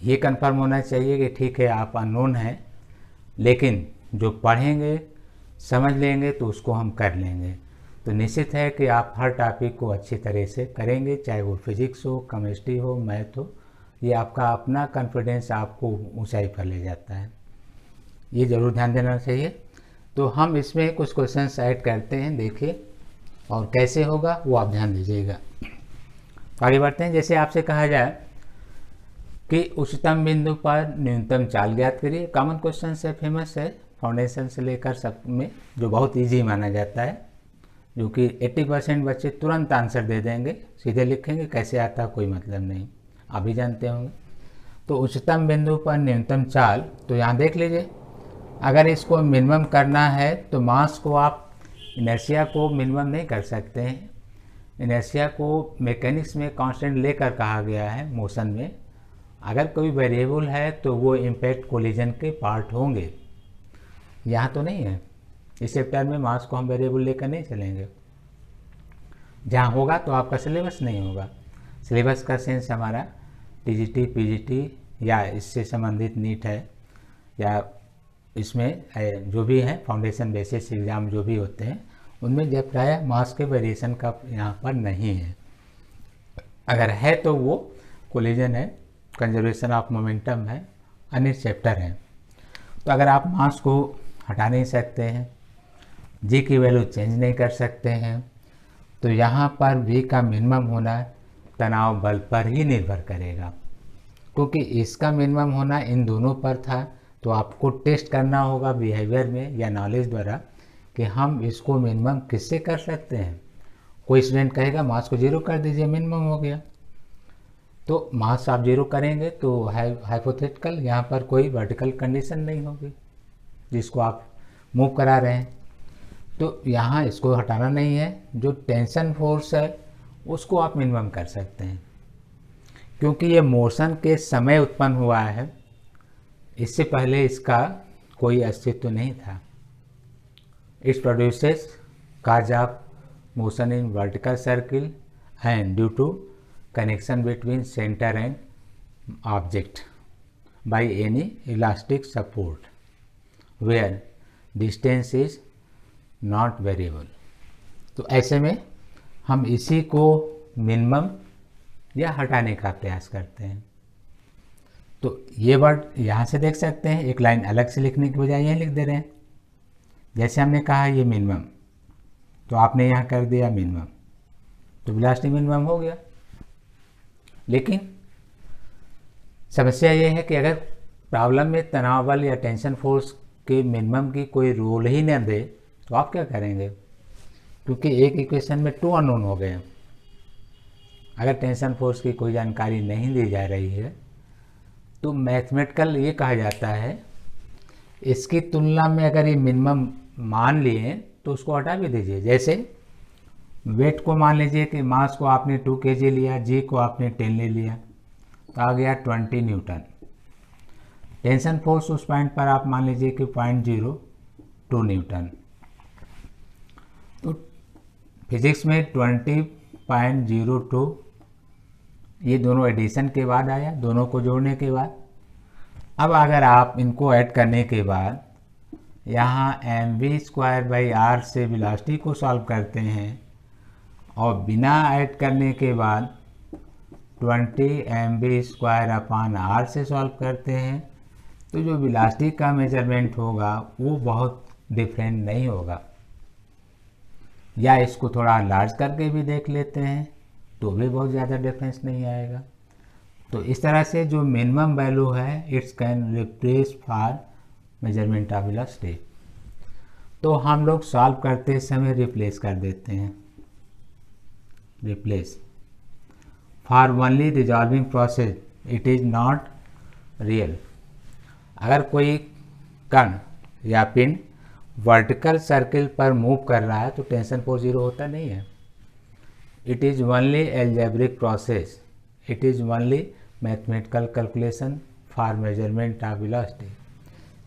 ये कंफर्म होना चाहिए कि ठीक है आप अननोन हैं, लेकिन जो पढ़ेंगे समझ लेंगे तो उसको हम कर लेंगे। तो निश्चित है कि आप हर टॉपिक को अच्छी तरह से करेंगे, चाहे वो फिजिक्स हो, केमिस्ट्री हो, मैथ हो। ये आपका अपना कॉन्फिडेंस आपको ऊंचाई पर ले जाता है, ये ज़रूर ध्यान देना चाहिए। तो हम इसमें कुछ क्वेश्चंस ऐड करते हैं, देखिए, और कैसे होगा वो आप ध्यान दीजिएगा। आगे बढ़ते हैं। जैसे आपसे कहा जाए कि उच्चतम बिंदु पर न्यूनतम चाल ज्ञात करिए। कॉमन क्वेश्चन है, फेमस है, फाउंडेशन से लेकर सब में, जो बहुत ईजी माना जाता है, जो कि 80% बच्चे तुरंत आंसर दे देंगे, सीधे लिखेंगे, कैसे आता कोई मतलब नहीं, आप भी जानते होंगे। तो उच्चतम बिंदु पर न्यूनतम चाल, तो यहाँ देख लीजिए, अगर इसको मिनिमम करना है तो मास को आप इनर्शिया को मिनिमम नहीं कर सकते हैं। इनर्शिया को मैकेनिक्स में कांस्टेंट लेकर कहा गया है। मोशन में अगर कोई वेरिएबल है तो वो इम्पैक्ट कोलिजन के पार्ट होंगे, यहाँ तो नहीं है। इस चैप्टर में मास को हम वेरिएबल लेकर नहीं चलेंगे, जहाँ होगा तो आपका सिलेबस नहीं होगा। सिलेबस का सेंस हमारा टीजीटी, पीजीटी या इससे संबंधित नीट है, या इसमें जो भी है फाउंडेशन बेसिस एग्ज़ाम जो भी होते हैं उनमें जब प्रायः मास के वेरिएशन का यहाँ पर नहीं है। अगर है तो वो कोलिजन है, कंजर्वेशन ऑफ मोमेंटम है, अन्य चैप्टर हैं। तो अगर आप मास को हटा नहीं सकते हैं, जी की वैल्यू चेंज नहीं कर सकते हैं, तो यहाँ पर वी का मिनिमम होना तनाव बल पर ही निर्भर करेगा, क्योंकि इसका मिनिमम होना इन दोनों पर था। तो आपको टेस्ट करना होगा बिहेवियर में या नॉलेज द्वारा कि हम इसको मिनिमम किससे कर सकते हैं। कोई स्टूडेंट कहेगा मास को 0 कर दीजिए, मिनिमम हो गया। तो मास आप 0 करेंगे तो हाइपोथेटिकल यहाँ पर कोई वर्टिकल कंडीशन नहीं होगी जिसको आप मूव करा रहे हैं। तो यहाँ इसको हटाना नहीं है, जो टेंशन फोर्स है उसको आप मिनिमम कर सकते हैं, क्योंकि ये मोशन के समय उत्पन्न हुआ है, इससे पहले इसका कोई अस्तित्व नहीं था। It's produces cause of motion in vertical circle and due to connection between center and object by any elastic support where distance is not variable। तो ऐसे में हम इसी को मिनिमम या हटाने का प्रयास करते हैं। तो ये वर्ड यहाँ से देख सकते हैं, एक लाइन अलग से लिखने की बजाय यहीं लिख दे रहे हैं। जैसे हमने कहा ये मिनिमम, तो आपने यहाँ कर दिया मिनिमम, तो वेलोसिटी मिनिमम हो गया। लेकिन समस्या ये है कि अगर प्रॉब्लम में तनाव बल या टेंशन फोर्स के मिनिमम की कोई रोल ही न दे तो आप क्या करेंगे, क्योंकि एक इक्वेशन में 2 अननोन हो गए। अगर टेंशन फोर्स की कोई जानकारी नहीं दी जा रही है तो मैथमेटिकल ये कहा जाता है, इसकी तुलना में अगर ये मिनिमम मान लिए तो उसको हटा भी दीजिए। जैसे वेट को मान लीजिए कि मास को आपने 2 kg लिया, जी को आपने 10 ले लिया, तो आ गया 20 न्यूटन। टेंशन फोर्स उस पॉइंट पर आप मान लीजिए कि 0.02 न्यूटन। तो फिजिक्स में 20.02 ये दोनों एडिशन के बाद आया, दोनों को जोड़ने के बाद। अब अगर आप इनको ऐड करने के बाद यहाँ mv² से वेलोसिटी को सॉल्व करते हैं और बिना ऐड करने के बाद 20 mv² से सॉल्व करते हैं, तो जो वेलोसिटी का मेजरमेंट होगा वो बहुत डिफरेंट नहीं होगा। या इसको थोड़ा लार्ज करके भी देख लेते हैं तो भी बहुत ज़्यादा डिफरेंस नहीं आएगा। तो इस तरह से जो मिनिमम वैल्यू है it's can replace for measurement of velocity. तो हम लोग सॉल्व करते समय रिप्लेस कर देते हैं, replace for only resolving process it is not real. अगर कोई कण या पिन वर्टिकल सर्किल पर मूव कर रहा है तो टेंशन फोर्स 0 होता नहीं है। It is only algebraic process, it is only mathematical calculation for measurement of velocity.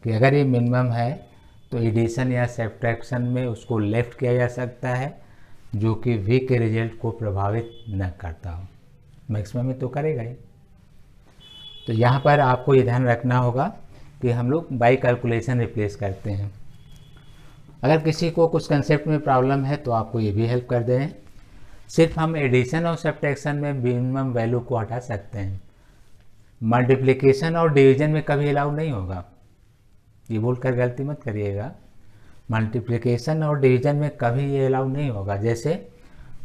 कि अगर ये मिनिमम है तो एडिशन या सब्ट्रैक्शन में उसको लेफ्ट किया जा सकता है, जो कि वी के रिजल्ट को प्रभावित न करता हो। मैक्सिमम में तो करेगा ही। तो यहाँ पर आपको ये ध्यान रखना होगा कि हम लोग बाई कैलकुलेशन रिप्लेस करते हैं। अगर किसी को कुछ कंसेप्ट में प्रॉब्लम है तो आपको ये भी हेल्प कर दें। सिर्फ हम एडिशन और सब्ट्रैक्शन में मिनिमम वैल्यू को हटा सकते हैं, मल्टीप्लिकेशन और डिवीजन में कभी अलाउ नहीं होगा। ये बोलकर गलती मत करिएगा, मल्टीप्लिकेशन और डिवीजन में कभी ये अलाउ नहीं होगा। जैसे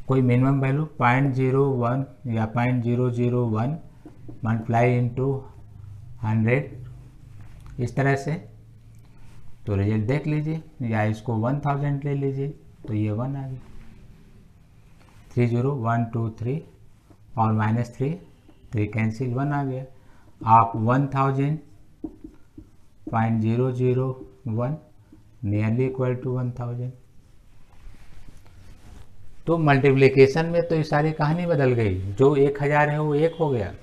कोई मिनिमम वैल्यू 0.01 या 0.001 मल्टीप्लाई इंटू 100 इस तरह से, तो रिजल्ट देख लीजिए। या इसको 1000 ले लीजिए तो ये 1 आ गया। 30 1 2 3 और -3 3 कैंसिल 1 आ गया। आप 1000.001 नियरली इक्वल टू 1000। तो मल्टीप्लिकेशन में तो ये सारी कहानी बदल गई। जो 1000 है वो 1 हो गया,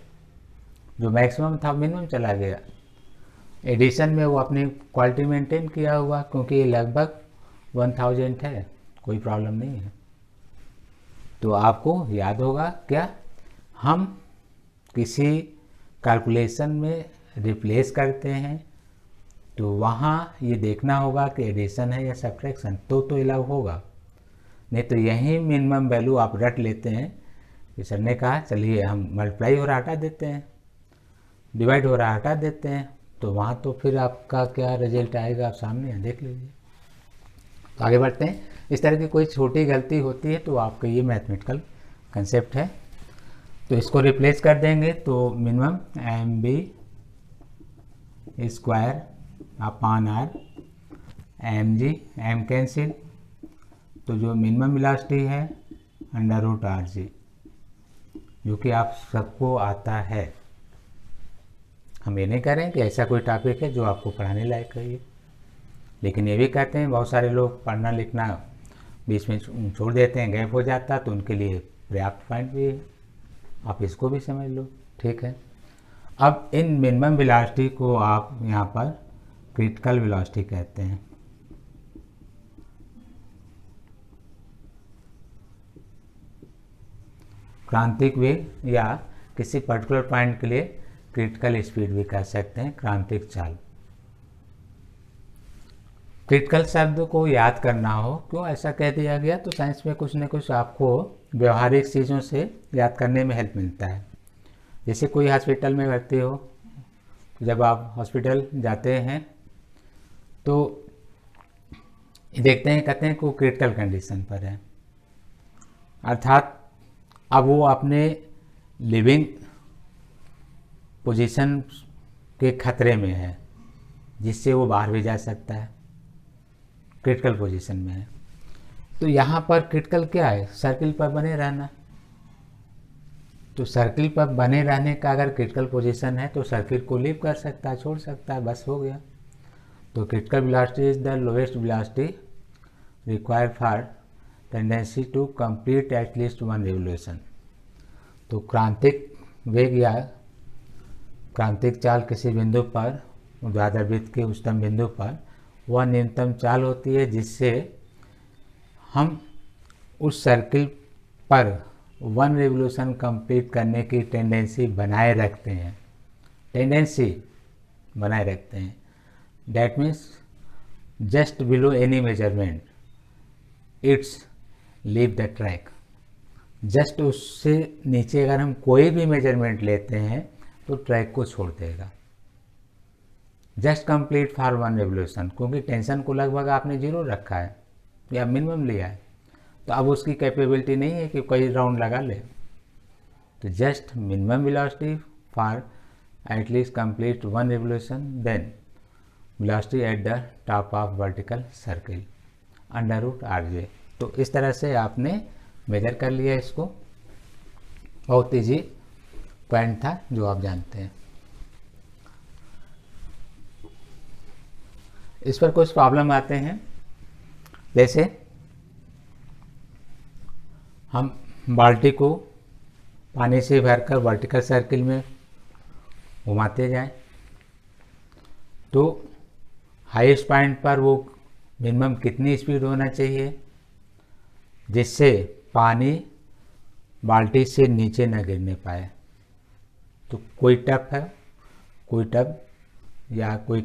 जो मैक्सिमम था मिनिमम चला गया। एडिशन में वो अपनी क्वालिटी मेंटेन किया हुआ, क्योंकि ये लगभग 1000 है, कोई प्रॉब्लम नहीं है। तो आपको याद होगा क्या, हम किसी कैलकुलेशन में रिप्लेस करते हैं तो वहाँ ये देखना होगा कि एडिशन है या सब्ट्रैक्शन, तो अलाउ होगा। नहीं तो यही मिनिमम वैल्यू आप रट लेते हैं कि सर ने कहा चलिए हम मल्टीप्लाई हो रहा हटा देते हैं, डिवाइड हो रहा हटा देते हैं, तो वहाँ तो फिर आपका क्या रिजल्ट आएगा आप सामने देख लीजिए। तो आगे बढ़ते हैं। इस तरह की कोई छोटी गलती होती है तो आपका ये मैथमेटिकल कंसेप्ट है, तो इसको रिप्लेस कर देंगे तो minimum mv² upon r mg m cancel, तो जो मिनिमम वेलोसिटी है √rg, जो कि आप सबको आता है। हम ये नहीं कह रहे हैं कि ऐसा कोई टॉपिक है जो आपको पढ़ाने लायक है, लेकिन ये भी कहते हैं बहुत सारे लोग पढ़ना लिखना बीच में छोड़ देते हैं, गैप हो जाता, तो उनके लिए पर्याप्त पॉइंट भी है, आप इसको भी समझ लो, ठीक है। अब इन मिनिमम वेलोसिटी को आप यहाँ पर क्रिटिकल वेलोसिटी कहते हैं। क्रांतिक वेग या किसी पर्टिकुलर पॉइंट के लिए क्रिटिकल स्पीड भी कह सकते हैं, क्रांतिक चाल। क्रिटिकल शब्द को याद करना हो, क्यों ऐसा कह दिया गया, तो साइंस में कुछ न कुछ आपको व्यवहारिक चीज़ों से याद करने में हेल्प मिलता है। जैसे कोई हॉस्पिटल में भर्ती हो, जब आप हॉस्पिटल जाते हैं तो देखते हैं, कहते हैं कि वो क्रिटिकल कंडीशन पर है, अर्थात अब वो अपने लिविंग पोजीशन के खतरे में है, जिससे वो बाहर भी जा सकता है, क्रिटिकल पोजीशन में है। तो यहाँ पर क्रिटिकल क्या है, सर्किल पर बने रहना। तो सर्किल पर बने रहने का अगर क्रिटिकल पोजीशन है तो सर्किल को लीव कर सकता है, छोड़ सकता है, बस हो गया। तो critical velocity is the lowest velocity required for tendency to complete at least one revolution. तो क्रांतिक वेग या क्रांतिक चाल किसी बिंदु पर, ऊर्ध्वाधर वृत्त के उच्चतम बिंदु पर, वह न्यूनतम चाल होती है जिससे हम उस सर्किल पर वन रिवोल्यूशन कंप्लीट करने की टेंडेंसी बनाए रखते हैं, that means just below any measurement it's leave the track. Just उससे नीचे अगर हम कोई भी मेजरमेंट लेते हैं तो ट्रैक को छोड़ देगा। Just complete for one revolution, क्योंकि टेंशन को लगभग आपने जीरो रखा है या मिनिमम लिया है, तो अब उसकी कैपेबिलिटी नहीं है कि कोई राउंड लगा ले। तो just minimum velocity for at least complete one revolution, then velocity at the top of vertical circle √RJ। तो इस तरह से आपने मेजर कर लिया इसको, बहुत ईजी पॉइंट था जो आप जानते हैं। इस पर कुछ प्रॉब्लम आते हैं, जैसे हम बाल्टी को पानी से भरकर वर्टिकल सर्किल में घुमाते जाएं, तो हाईएस्ट पॉइंट पर वो मिनिमम कितनी स्पीड होना चाहिए जिससे पानी बाल्टी से नीचे न गिरने पाए। तो कोई टब है, कोई टब या कोई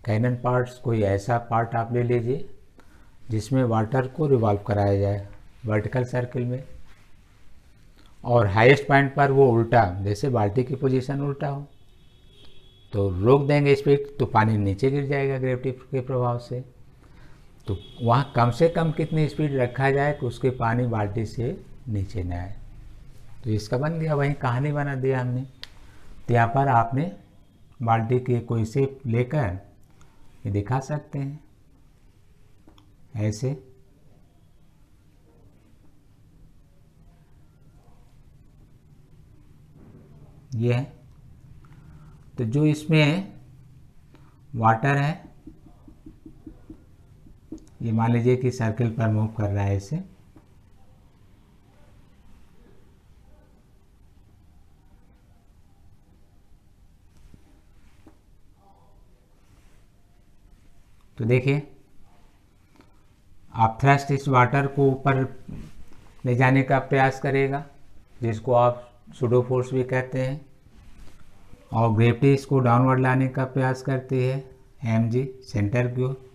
कैनन पार्ट्स, कोई ऐसा पार्ट आप ले लीजिए जिसमें वाटर को रिवॉल्व कराया जाए वर्टिकल सर्किल में, और हाईएस्ट पॉइंट पर वो उल्टा, जैसे बाल्टी की पोजीशन उल्टा हो तो रोक देंगे स्पीड, तो पानी नीचे गिर जाएगा ग्रेविटी के प्रभाव से। तो वहाँ कम से कम कितनी स्पीड रखा जाए कि उसके पानी बाल्टी से नीचे न आए। तो इसका बन गया, वहीं कहानी बना दिया हमने। तो यहाँ पर आपने बाल्टी की कोई शेप लेकर ये दिखा सकते हैं ऐसे, ये है। तो जो इसमें वाटर है, ये मान लीजिए कि सर्किल पर मूव कर रहा है इसे, तो देखिए आप थ्रस्ट इस वाटर को ऊपर ले जाने का प्रयास करेगा, जिसको आप सूडो फोर्स भी कहते हैं, और ग्रेविटी इसको डाउनवर्ड लाने का प्रयास करती है, mg सेंटर की ओर।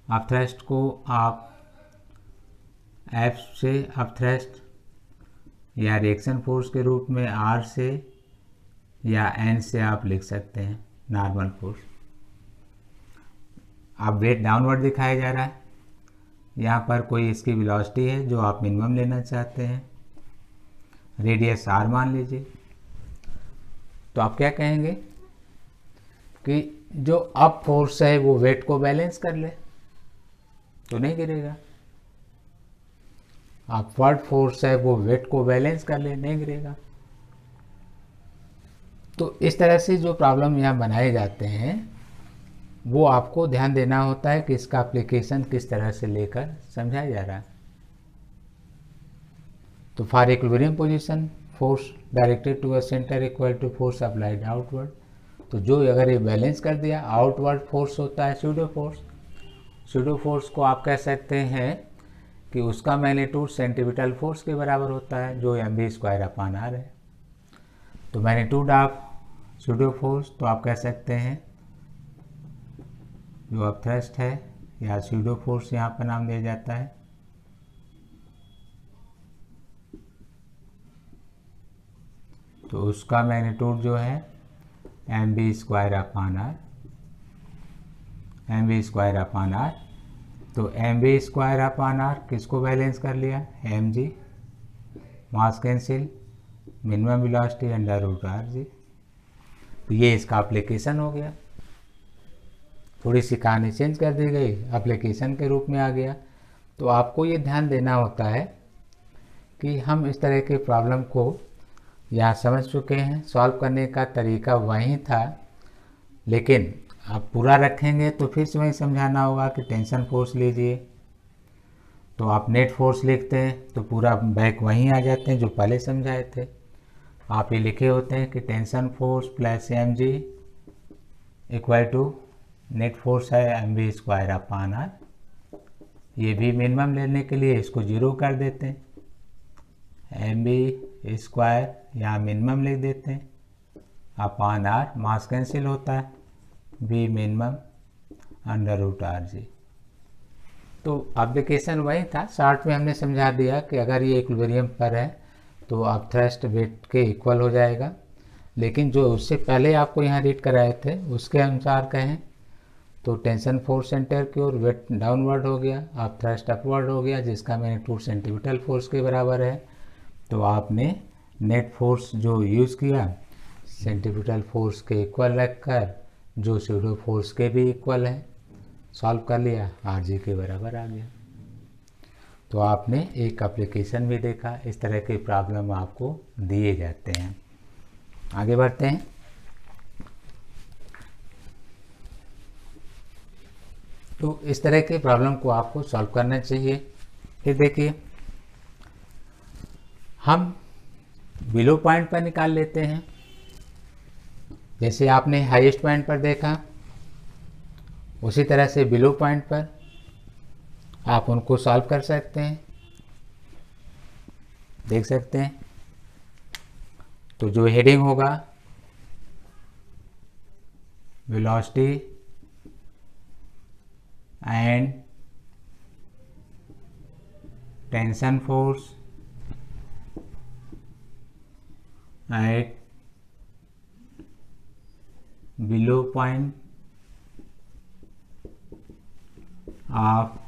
अप थ्रस्ट को आप F से अप थ्रस्ट या रिएक्शन फोर्स के रूप में R से या N से आप लिख सकते हैं, नॉर्मल फोर्स। अब वेट डाउनवर्ड दिखाया जा रहा है, यहाँ पर कोई इसकी वेलोसिटी है जो आप मिनिमम लेना चाहते हैं, रेडियस R मान लीजिए। तो आप क्या कहेंगे कि जो अप फोर्स है वो वेट को बैलेंस कर ले तो नहीं गिरेगा, अपवर्ड फोर्स है वो वेट को बैलेंस कर ले, नहीं गिरेगा। तो इस तरह से जो प्रॉब्लम यहाँ बनाए जाते हैं वो आपको ध्यान देना होता है कि इसका एप्लीकेशन किस तरह से लेकर समझाया जा रहा है। तो for equilibrium position force directed to a centre equal to force applied outward. तो जो अगर ये बैलेंस कर दिया, आउटवर्ड फोर्स होता है सूडो फोर्स। सूडो फोर्स को आप कह सकते हैं कि उसका मैग्नीट्यूड सेंट्रीपिटल फोर्स के बराबर होता है जो mv²/r है। तो मैग्नीट्यूड ऑफ सूडो फोर्स तो आप कह सकते हैं जो अपथ्रस्ट है या सूडो फोर्स यहाँ पर नाम दिया जाता है, तो उसका मैग्नीट्यूड जो है mv²/r। तो mv²/r किसको बैलेंस कर लिया, mg, मास कैंसिल, मिनिमम वेलोसिटी √rg। तो ये इसका एप्लीकेशन हो गया। थोड़ी सी कहानी चेंज कर दी गई, एप्लीकेशन के रूप में आ गया। तो आपको ये ध्यान देना होता है कि हम इस तरह के प्रॉब्लम को यहाँ समझ चुके हैं, सॉल्व करने का तरीका वही था, लेकिन आप पूरा रखेंगे तो फिर से वही समझाना होगा कि टेंशन फोर्स लीजिए, तो आप नेट फोर्स लिखते हैं तो पूरा बैक वहीं आ जाते हैं जो पहले समझाए थे। आप ये लिखे होते हैं कि tension force plus mg equal to net force है mv²/r। ये भी मिनिमम लेने के लिए इसको 0 कर देते हैं, mv² यहाँ मिनिमम लिख देते हैं, /r, मास कैंसिल होता है, v मिनिमम √rg। तो एप्लीकेशन वही था, शॉर्ट में हमने समझा दिया कि अगर ये इक्विलिब्रियम पर है तो आप थ्रस्ट वेट के इक्वल हो जाएगा। लेकिन जो उससे पहले आपको यहाँ रीड कराए थे उसके अनुसार कहें तो टेंशन फोर्स सेंटर की ओर, वेट डाउनवर्ड हो गया, आप थ्रस्ट अपवर्ड हो गया, जिसका मैग्नीट्यूड सेंट्रीपिटल फोर्स के बराबर है। तो आपने नेट फोर्स जो यूज़ किया सेंट्रीपिटल फोर्स के इक्वल रखकर, जो सूडो फोर्स के भी इक्वल है, सॉल्व कर लिया, rg के बराबर आ गया। तो आपने एक एप्लीकेशन भी देखा, इस तरह के प्रॉब्लम आपको दिए जाते हैं। आगे बढ़ते हैं। तो इस तरह के प्रॉब्लम को आपको सॉल्व करना चाहिए। फिर देखिए, हम बिलो पॉइंट पर निकाल लेते हैं। जैसे आपने हाईएस्ट पॉइंट पर देखा, उसी तरह से बिलो पॉइंट पर आप उनको सॉल्व कर सकते हैं, देख सकते हैं। तो जो हेडिंग होगा velocity and tension force at below point of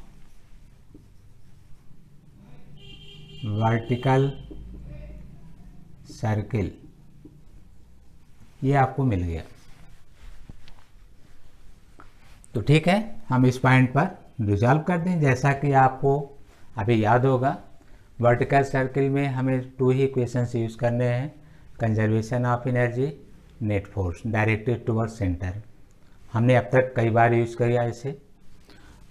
vertical circle, ये आपको मिल गया। तो ठीक है, हम इस पॉइंट पर रिजॉल्व कर दें। जैसा कि आपको अभी याद होगा, वर्टिकल सर्किल में हमें 2 ही इक्वेशंस यूज़ करने हैं, conservation of energy, net force directed toward centre. हमने अब तक कई बार यूज़ किया इसे।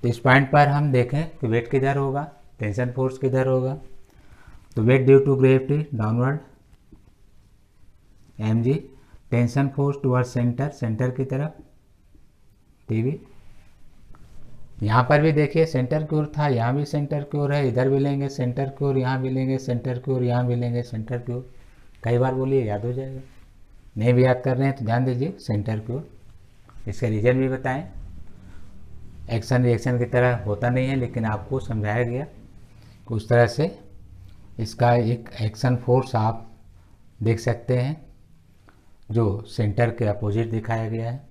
तो इस पॉइंट पर हम देखें कि वेट किधर होगा, टेंशन फोर्स किधर होगा। तो weight due to gravity downward mg, tension force toward centre, centre की तरफ tv। यहाँ पर भी देखिए सेंटर की ओर था, यहाँ भी सेंटर की ओर है, इधर भी लेंगे सेंटर की ओर, यहाँ भी लेंगे सेंटर की ओर, यहाँ भी लेंगे सेंटर की ओर। कई बार बोलिए, याद हो जाएगा। नहीं भी याद कर रहे हैं तो ध्यान दीजिए सेंटर की ओर। इसका रीजन भी बताएं। एक्शन रिएक्शन की तरह होता नहीं है, लेकिन आपको समझाया गया उस तरह से। इसका एक एक्शन फोर्स आप देख सकते हैं जो सेंटर के अपोजिट दिखाया गया है।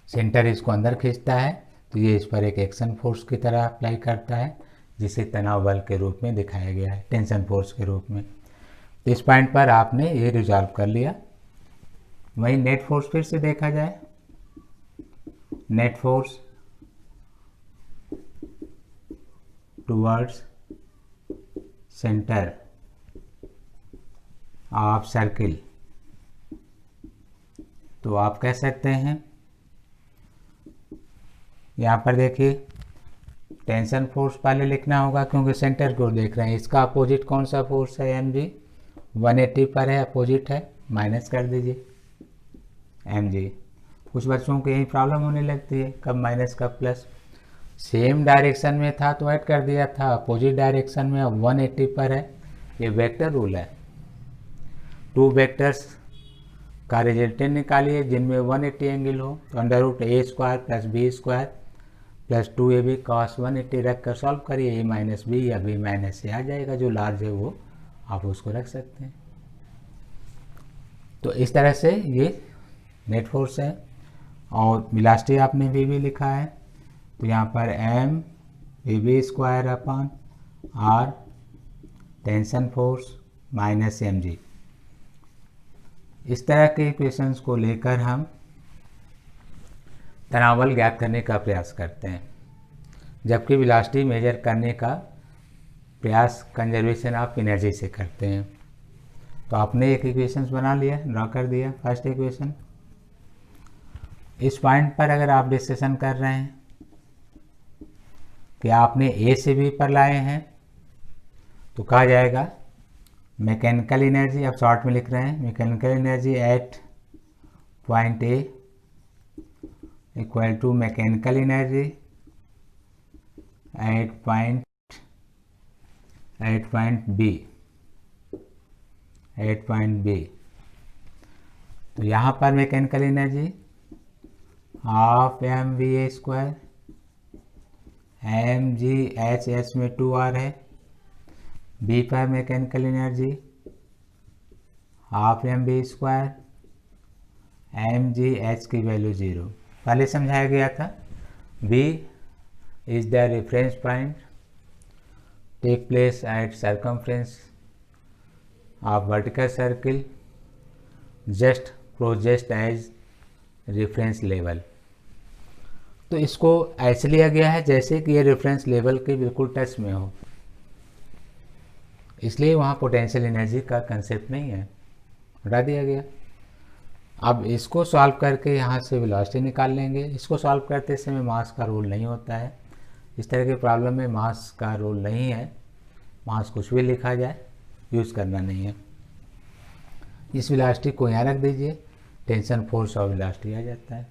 सेंटर इसको अंदर खींचता है तो ये इस पर एक एक्शन फोर्स की तरह अप्लाई करता है, जिसे तनाव बल के रूप में दिखाया गया है, टेंशन फोर्स के रूप में। तो इस पॉइंट पर आपने ये रिजॉल्व कर लिया। वहीं नेट फोर्स फिर से देखा जाए, net force towards centre of circle, तो आप कह सकते हैं, यहाँ पर देखिए टेंशन फोर्स पहले लिखना होगा क्योंकि सेंटर को देख रहे हैं। इसका अपोजिट कौन सा फोर्स है, mg, 180 पर है, अपोजिट है, माइनस कर दीजिए mg। कुछ बच्चों को यही प्रॉब्लम होने लगती है, कब माइनस कब प्लस। सेम डायरेक्शन में था तो ऐड कर दिया था, अपोजिट डायरेक्शन में अब 180 पर है। ये वेक्टर रूल है। टू वेक्टर्स का रिजल्टेंट निकालिए जिनमें 180 एंगल हो, तो under root A square plus B square plus 2ab cos 180 रख कर सॉल्व करिए। a माइनस बी या b माइनस ए आ जाएगा, जो लार्ज है वो आप उसको रख सकते हैं। तो इस तरह से ये नेट फोर्स है। और वेलोसिटी आपने v लिखा है, तो यहाँ पर m v square upon r tension force minus mg। इस तरह के इक्वेशंस को लेकर हम तनाव बल ज्ञात करने का प्रयास करते हैं, जबकि वेलोसिटी मेजर करने का प्रयास कंजर्वेशन ऑफ एनर्जी से करते हैं। तो आपने एक इक्वेशंस बना लिया, ड्रॉ कर दिया। फर्स्ट इक्वेशन, इस पॉइंट पर अगर आप डिस्कशन कर रहे हैं कि आपने ए से बी पर लाए हैं, तो कहा जाएगा मैकेनिकल एनर्जी, अब शॉर्ट में लिख रहे हैं, mechanical energy at point A equal to mechanical energy at point B. तो यहाँ पर mechanical energy half M V A square M G H H में 2r है। बी पर mechanical energy half M B square M G H की value 0 पहले समझाया गया था। B is the reference point take place at circumference of vertical circle just projects as reference level. तो इसको ऐसे लिया गया है जैसे कि ये रेफरेंस लेवल के बिल्कुल टच में हो, इसलिए वहाँ पोटेंशियल एनर्जी का कंसेप्ट नहीं है, हटा दिया गया। अब इसको सॉल्व करके यहाँ से वेलोसिटी निकाल लेंगे। इसको सॉल्व करते समय मास का रोल नहीं होता है, इस तरह के प्रॉब्लम में मास का रोल नहीं है। मास कुछ भी लिखा जाए, यूज़ करना नहीं है। इस वेलोसिटी को यहाँ रख दीजिए, टेंशन फोर्स और वेलोसिटी आ जाता है।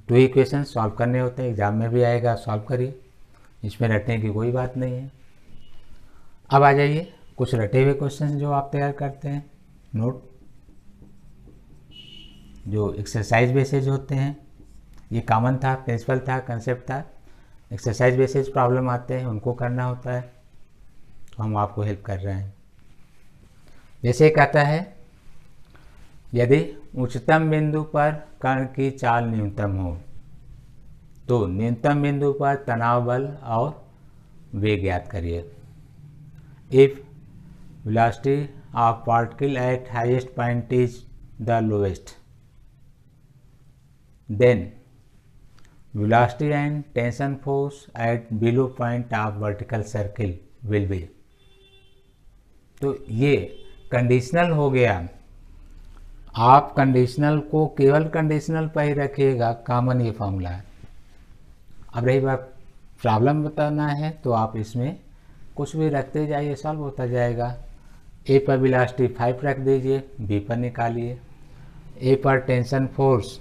2 इक्वेशन सॉल्व करने होते हैं, एग्जाम में भी आएगा, सॉल्व करिए, इसमें रटने की कोई बात नहीं है। अब आ जाइए कुछ रटे हुए क्वेश्चन जो आप तैयार करते हैं, नोट जो एक्सरसाइज बेसिस होते हैं। ये कॉमन था, प्रिंसिपल था, कंसेप्ट था। एक्सरसाइज बेसिस प्रॉब्लम आते हैं, उनको करना होता है, तो हम आपको हेल्प कर रहे हैं। जैसे कहता है, यदि उच्चतम बिंदु पर कण की चाल न्यूनतम हो, तो न्यूनतम बिंदु पर तनाव बल और वेग ज्ञात करिए। If velocity of particle at highest point is the lowest, then velocity and tension force at below point of vertical circle will be। तो ये कंडीशनल हो गया। आप कंडीशनल को केवल कंडीशनल पर ही रखिएगा, कॉमन ये फॉर्मूला है। अब रही बात प्रॉब्लम बताना है, तो आप इसमें कुछ भी रखते जाइए, सॉल्व होता जाएगा। ए पर वेलोसिटी 5 रख दीजिए, बी पर निकालिए। ए पर टेंशन फोर्स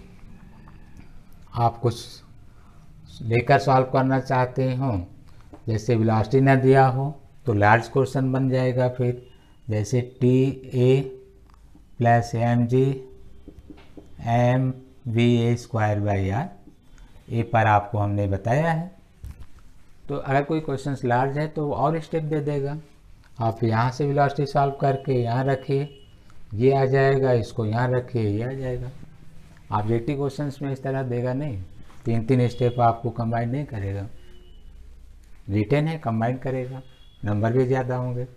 आप कुछ लेकर सॉल्व करना चाहते हो, जैसे वेलोसिटी ना दिया हो तो लार्ज क्वेश्चन बन जाएगा। फिर जैसे T A plus M G M V A square by R, A पर आपको हमने बताया है। तो अगर कोई क्वेश्चन लार्ज है तो और स्टेप दे देगा। आप यहाँ से वेलोसिटी सॉल्व करके यहाँ रखिए, ये आ जाएगा, इसको यहाँ रखिए, ये आ जाएगा। ऑब्जेक्टिव क्वेश्चंस में इस तरह देगा नहीं, 3 स्टेप आपको कंबाइन नहीं करेगा। रिटेन है, कंबाइन करेगा, नंबर भी ज़्यादा होंगे।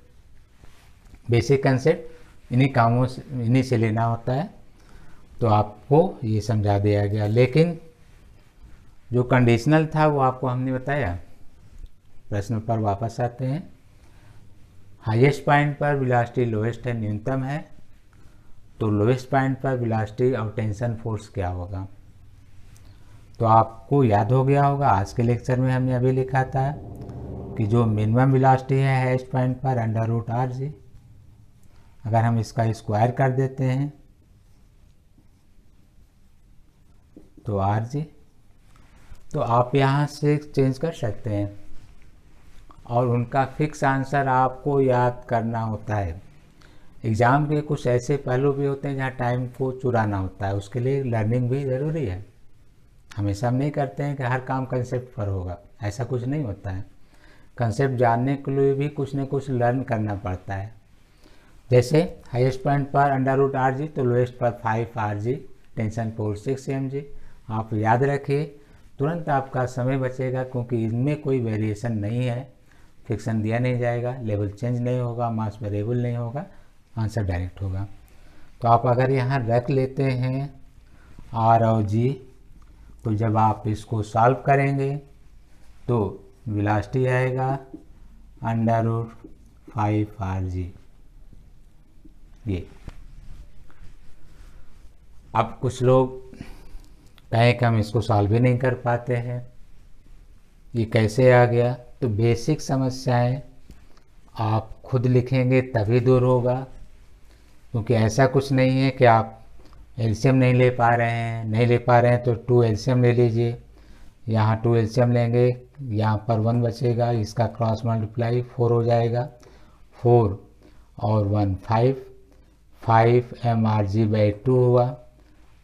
बेसिक कंसेप्ट इन्हीं से लेना होता है, तो आपको ये समझा दिया गया। लेकिन जो कंडीशनल था वो आपको हमने बताया। प्रश्न पर वापस आते हैं। हाईएस्ट पॉइंट पर वेलोसिटी लोएस्ट है, न्यूनतम है, तो लोएस्ट पॉइंट पर वेलोसिटी और टेंशन फोर्स क्या होगा। तो आपको याद हो गया होगा, आज के लेक्चर में हमने अभी लिखा था कि जो मिनिमम वेलोसिटी है हाईएस्ट पॉइंट पर अंडर रूट आर जी। अगर हम इसका स्क्वायर कर देते हैं तो आर जी, तो आप यहाँ से चेंज कर सकते हैं और उनका फिक्स आंसर आपको याद करना होता है। एग्ज़ाम के कुछ ऐसे पहलू भी होते हैं जहाँ टाइम को चुराना होता है, उसके लिए लर्निंग भी ज़रूरी है। हमेशा हम नहीं करते हैं कि हर काम कंसेप्ट पर होगा, ऐसा कुछ नहीं होता है। कंसेप्ट जानने के लिए भी कुछ न कुछ लर्न करना पड़ता है। जैसे हाईएस्ट पॉइंट पर √RG तो लोएस्ट पर 5RG, टेंशन फोर्स 6 mg। आप याद रखिए, तुरंत आपका समय बचेगा क्योंकि इनमें कोई वेरिएशन नहीं है, फ्रिक्शन दिया नहीं जाएगा, लेवल चेंज नहीं होगा, मास वेरिएबल नहीं होगा, आंसर डायरेक्ट होगा। तो आप अगर यहाँ रख लेते हैं R और G, तो जब आप इसको सॉल्व करेंगे तो वेलोसिटी आएगा √5RG। ये अब कुछ लोग कहें कि हम इसको सॉल्व भी नहीं कर पाते हैं, ये कैसे आ गया? तो बेसिक समस्याएं आप खुद लिखेंगे तभी दूर होगा, क्योंकि ऐसा कुछ नहीं है कि आप एलसीएम नहीं ले पा रहे हैं, तो 2 एलसीएम ले लीजिए। यहाँ 2 एलसीएम लेंगे, यहाँ पर 1 बचेगा, इसका क्रॉस मल्टीप्लाई 4 हो जाएगा, 4 और 1 5 mRG/2 हुआ,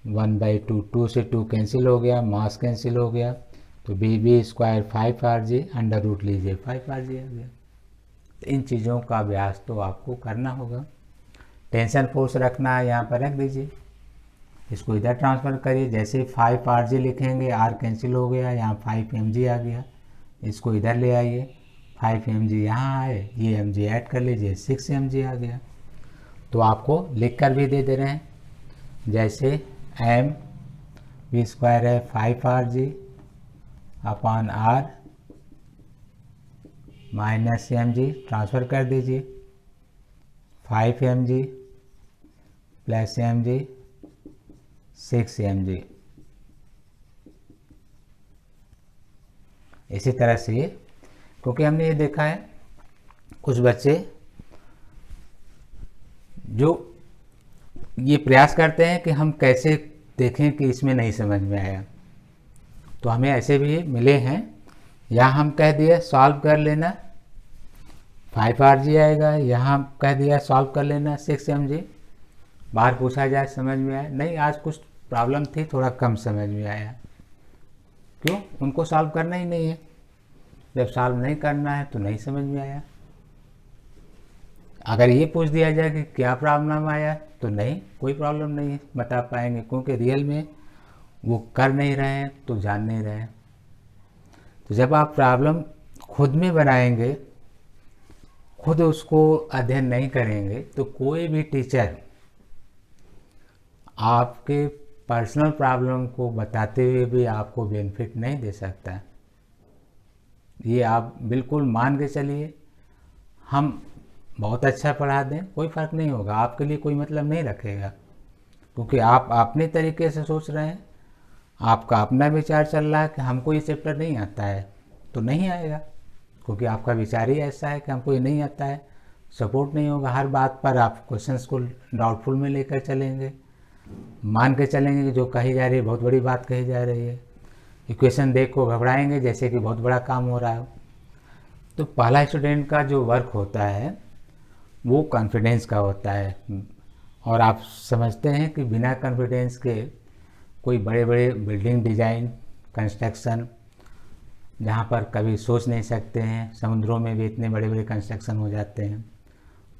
1/2, 2 से 2 कैंसिल हो गया, मास कैंसिल हो गया, तो BB² 5RG, अंडर रूट लीजिए 5RG आ गया। तो इन चीज़ों का अभ्यास तो आपको करना होगा। टेंशन फोर्स रखना है, यहाँ पर रख दीजिए, इसको इधर ट्रांसफ़र करिए। जैसे 5RG लिखेंगे, R कैंसिल हो गया, यहाँ 5 mg आ गया, इसको इधर ले आइए, 5 mg यहाँ आए, ये mg ऐड कर लीजिए, 6 mg आ गया। तो आपको लिख कर भी दे रहे हैं, जैसे mv² है 5RG upon R minus mg, transfer कर दीजिए, 5 mg प्लस mg 6 mg। इसी तरह से ये, क्योंकि हमने ये देखा है कुछ बच्चे जो ये प्रयास करते हैं कि हम कैसे देखें कि इसमें नहीं समझ में आया, तो हमें ऐसे भी मिले हैं। यहाँ हम कह दिए सॉल्व कर लेना, 5RG आएगा, यहाँ कह दिया सॉल्व कर लेना 6 mg। बाहर पूछा जाए समझ में आया नहीं, आज कुछ प्रॉब्लम थी, थोड़ा कम समझ में आया। क्यों? उनको सॉल्व करना ही नहीं है। जब सॉल्व नहीं करना है तो नहीं समझ में आया। अगर ये पूछ दिया जाए कि क्या प्रॉब्लम आया, तो नहीं, कोई प्रॉब्लम नहीं है बता पाएंगे, क्योंकि रियल में वो कर नहीं रहे हैं तो जान नहीं रहे हैं। तो जब आप प्रॉब्लम खुद में बनाएंगे, खुद उसको अध्ययन नहीं करेंगे, तो कोई भी टीचर आपके पर्सनल प्रॉब्लम को बताते हुए भी आपको बेनिफिट नहीं दे सकता। ये आप बिल्कुल मान के चलिए, हम बहुत अच्छा पढ़ा दें, कोई फ़र्क नहीं होगा, आपके लिए कोई मतलब नहीं रखेगा, क्योंकि आप अपने तरीके से सोच रहे हैं, आपका अपना विचार चल रहा है कि हमको ये चैप्टर नहीं आता है, तो नहीं आएगा, क्योंकि आपका विचार ही ऐसा है कि हमको ये नहीं आता है। सपोर्ट नहीं होगा, हर बात पर आप क्वेश्चंस को डाउटफुल में लेकर चलेंगे, मान के चलेंगे कि जो कही जा रही है बहुत बड़ी बात कही जा रही है, इक्वेशन देख को घबराएंगे जैसे कि बहुत बड़ा काम हो रहा है। तो पहला स्टूडेंट का जो वर्क होता है वो कॉन्फिडेंस का होता है, और आप समझते हैं कि बिना कॉन्फिडेंस के कोई बड़े बड़े बिल्डिंग डिज़ाइन, कंस्ट्रक्शन, जहाँ पर कभी सोच नहीं सकते हैं, समुद्रों में भी इतने बड़े बड़े कंस्ट्रक्शन हो जाते हैं।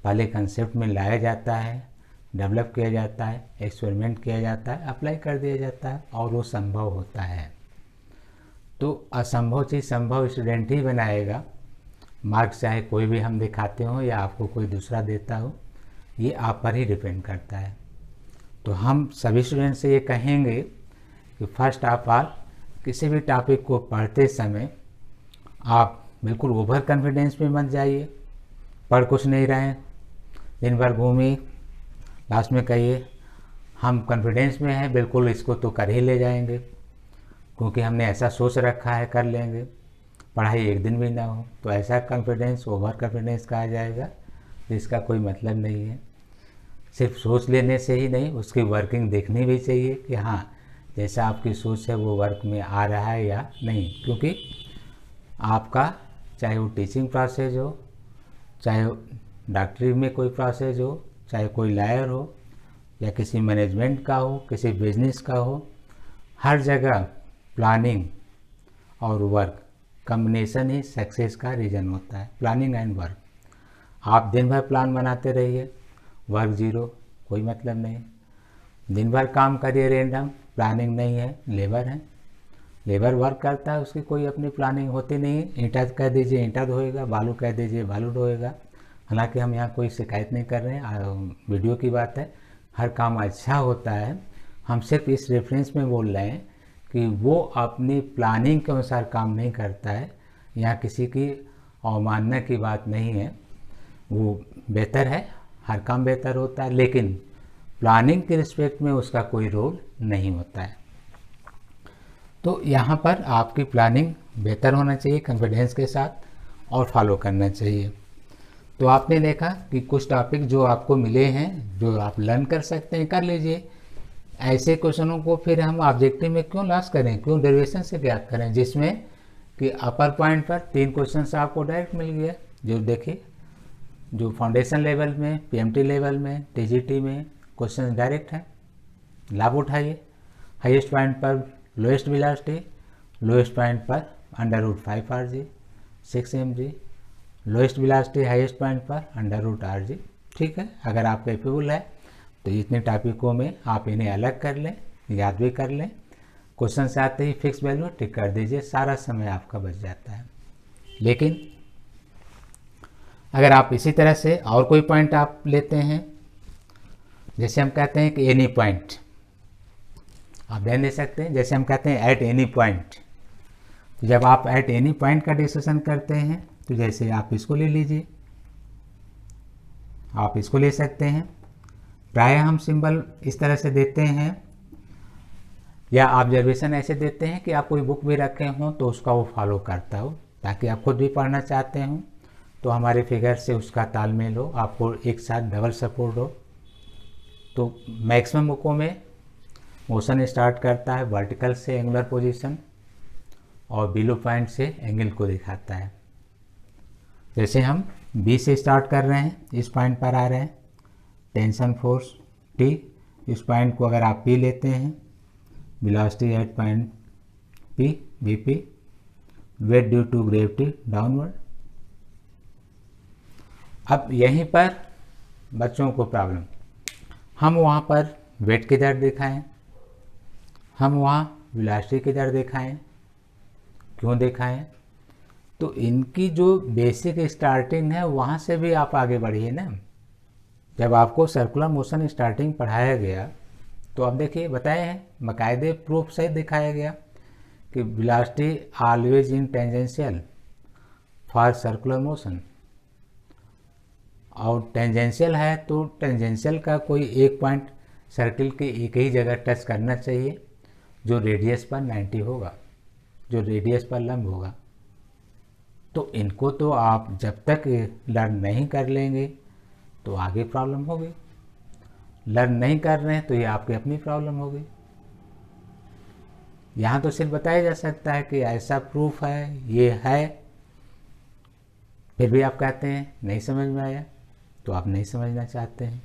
पहले कंसेप्ट में लाया जाता है, डेवलप किया जाता है, एक्सपेरिमेंट किया जाता है, अप्लाई कर दिया जाता है, और वो संभव होता है। तो असंभव चीज़ संभव स्टूडेंट ही बनाएगा। मार्क्स चाहे कोई भी हम दिखाते हो या आपको कोई दूसरा देता हो, ये आप पर ही डिपेंड करता है। तो हम सभी स्टूडेंट से ये कहेंगे कि फर्स्ट ऑफ ऑल, किसी भी टॉपिक को पढ़ते समय आप बिल्कुल ओवर कॉन्फिडेंस में मत जाइए। पढ़ कुछ नहीं रहे हैं, दिन भर घूमिए, लास्ट में कहिए हम कॉन्फिडेंस में हैं, बिल्कुल इसको तो कर ही ले जाएंगे, क्योंकि हमने ऐसा सोच रखा है कर लेंगे, पढ़ाई एक दिन भी ना हो, तो ऐसा कॉन्फिडेंस ओवर कॉन्फिडेंस कहा जाएगा, जिसका कोई मतलब नहीं है। सिर्फ सोच लेने से ही नहीं, उसकी वर्किंग देखनी भी चाहिए कि हाँ जैसा आपकी सोच है वो वर्क में आ रहा है या नहीं। क्योंकि आपका चाहे वो टीचिंग प्रोसेस हो, चाहे डॉक्टरी में कोई प्रोसेस हो, चाहे कोई लॉयर हो या किसी मैनेजमेंट का हो, किसी बिजनेस का हो, हर जगह प्लानिंग और वर्क कम्बिनेशन ही सक्सेस का रीज़न होता है। Planning and work. आप दिन भर प्लान बनाते रहिए, वर्क जीरो, कोई मतलब नहीं। दिन भर काम करिए रैंडम, प्लानिंग नहीं है, लेबर है, लेबर वर्क करता है, उसकी कोई अपनी प्लानिंग होती नहीं है। ईंटा कह दीजिए ईंटा ढोएगा, बालू कह दीजिए बालू ढोएगा। हालांकि हम यहाँ कोई शिकायत नहीं कर रहे हैं, वीडियो की बात है, हर काम अच्छा होता है। हम सिर्फ इस रेफरेंस में बोल रहे हैं कि वो अपनी प्लानिंग के अनुसार काम नहीं करता है। यहाँ किसी की अवमानना की बात नहीं है, वो बेहतर है, हर काम बेहतर होता है, लेकिन प्लानिंग के रिस्पेक्ट में उसका कोई रोल नहीं होता है। तो यहाँ पर आपकी प्लानिंग बेहतर होना चाहिए कॉन्फिडेंस के साथ और फॉलो करना चाहिए। तो आपने देखा कि कुछ टॉपिक जो आपको मिले हैं, जो आप लर्न कर सकते हैं, कर लीजिए। ऐसे क्वेश्चनों को फिर हम ऑब्जेक्टिव में क्यों लॉस करें, क्यों डेरिवेशन से ज्ञात करें, जिसमें कि अपर पॉइंट पर 3 क्वेश्चन आपको डायरेक्ट मिल गया। जो देखिए, जो फाउंडेशन लेवल में, पीएमटी लेवल में, टीजीटी में क्वेश्चन डायरेक्ट हैं, लाभ उठाइए। हाईएस्ट पॉइंट पर लोएस्ट वेलोसिटी, लोएस्ट पॉइंट पर √5 RG 6 mg, lowest velocity highest point पर √RG। ठीक है, अगर आप कैपेबल है तो इतने टॉपिकों में आप इन्हें अलग कर लें, याद भी कर लें। क्वेश्चन से आते ही फिक्स वैल्यू टिक कर दीजिए, सारा समय आपका बच जाता है। लेकिन अगर आप इसी तरह से और कोई पॉइंट आप लेते हैं, जैसे हम कहते हैं कि एनी पॉइंट, आप ध्यान दे सकते हैं, जैसे हम कहते हैं एट एनी पॉइंट। तो जब आप एट एनी पॉइंट का डिस्कशन करते हैं, तो जैसे आप इसको ले लीजिए, आप इसको ले सकते हैं। प्राय हम सिंबल इस तरह से देते हैं या ऑब्जर्वेशन ऐसे देते हैं कि आप कोई बुक भी रखे हों तो उसका वो फॉलो करता हो, ताकि आप खुद भी पढ़ना चाहते हों तो हमारे फिगर से उसका तालमेल हो, आपको एक साथ डबल सपोर्ट हो। तो मैक्सिमम बुकों में मोशन स्टार्ट करता है वर्टिकल से एंगुलर पोजीशन और बिलो पॉइंट से एंगल को दिखाता है। जैसे हम बी से स्टार्ट कर रहे हैं, इस पॉइंट पर आ रहे हैं, टेंशन फोर्स टी, इस पॉइंट को अगर आप पी लेते हैं, velocity at point P BP, weight due to gravity downward. अब यहीं पर बच्चों को प्रॉब्लम, हम वहाँ पर वेट की दर दिखाएं, हम वहाँ वेलोसिटी की दर दिखाएं, क्यों दिखाएं? तो इनकी जो बेसिक स्टार्टिंग है वहाँ से भी आप आगे बढ़िए ना। जब आपको सर्कुलर मोशन स्टार्टिंग पढ़ाया गया तो आप देखिए बताए हैं, बाकायदे प्रूफ सहित दिखाया गया कि velocity always in tangential for circular motion, और टेंजेंशियल है तो टेंजेंशियल का कोई एक पॉइंट सर्किल के एक ही जगह टच करना चाहिए जो रेडियस पर 90 होगा, जो रेडियस पर लंब होगा। तो इनको तो आप जब तक लर्न नहीं कर लेंगे तो आगे प्रॉब्लम होगी, लर्न नहीं कर रहे हैं तो ये आपकी अपनी प्रॉब्लम होगी। यहाँ तो सिर्फ बताया जा सकता है कि ऐसा प्रूफ है, ये है, फिर भी आप कहते हैं नहीं समझ में आया, तो आप नहीं समझना चाहते हैं।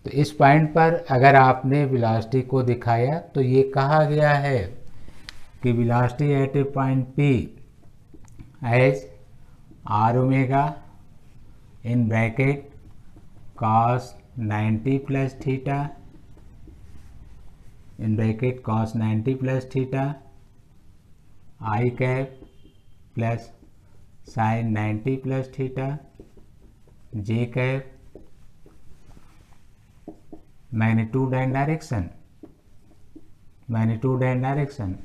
तो इस पॉइंट पर अगर आपने वेलोसिटी को दिखाया तो ये कहा गया है कि velocity at a point P as R omega in bracket cos 90 plus theta, in bracket cos 90 plus theta I cap plus sin 90 plus theta J cap magnitude and direction, magnitude and direction.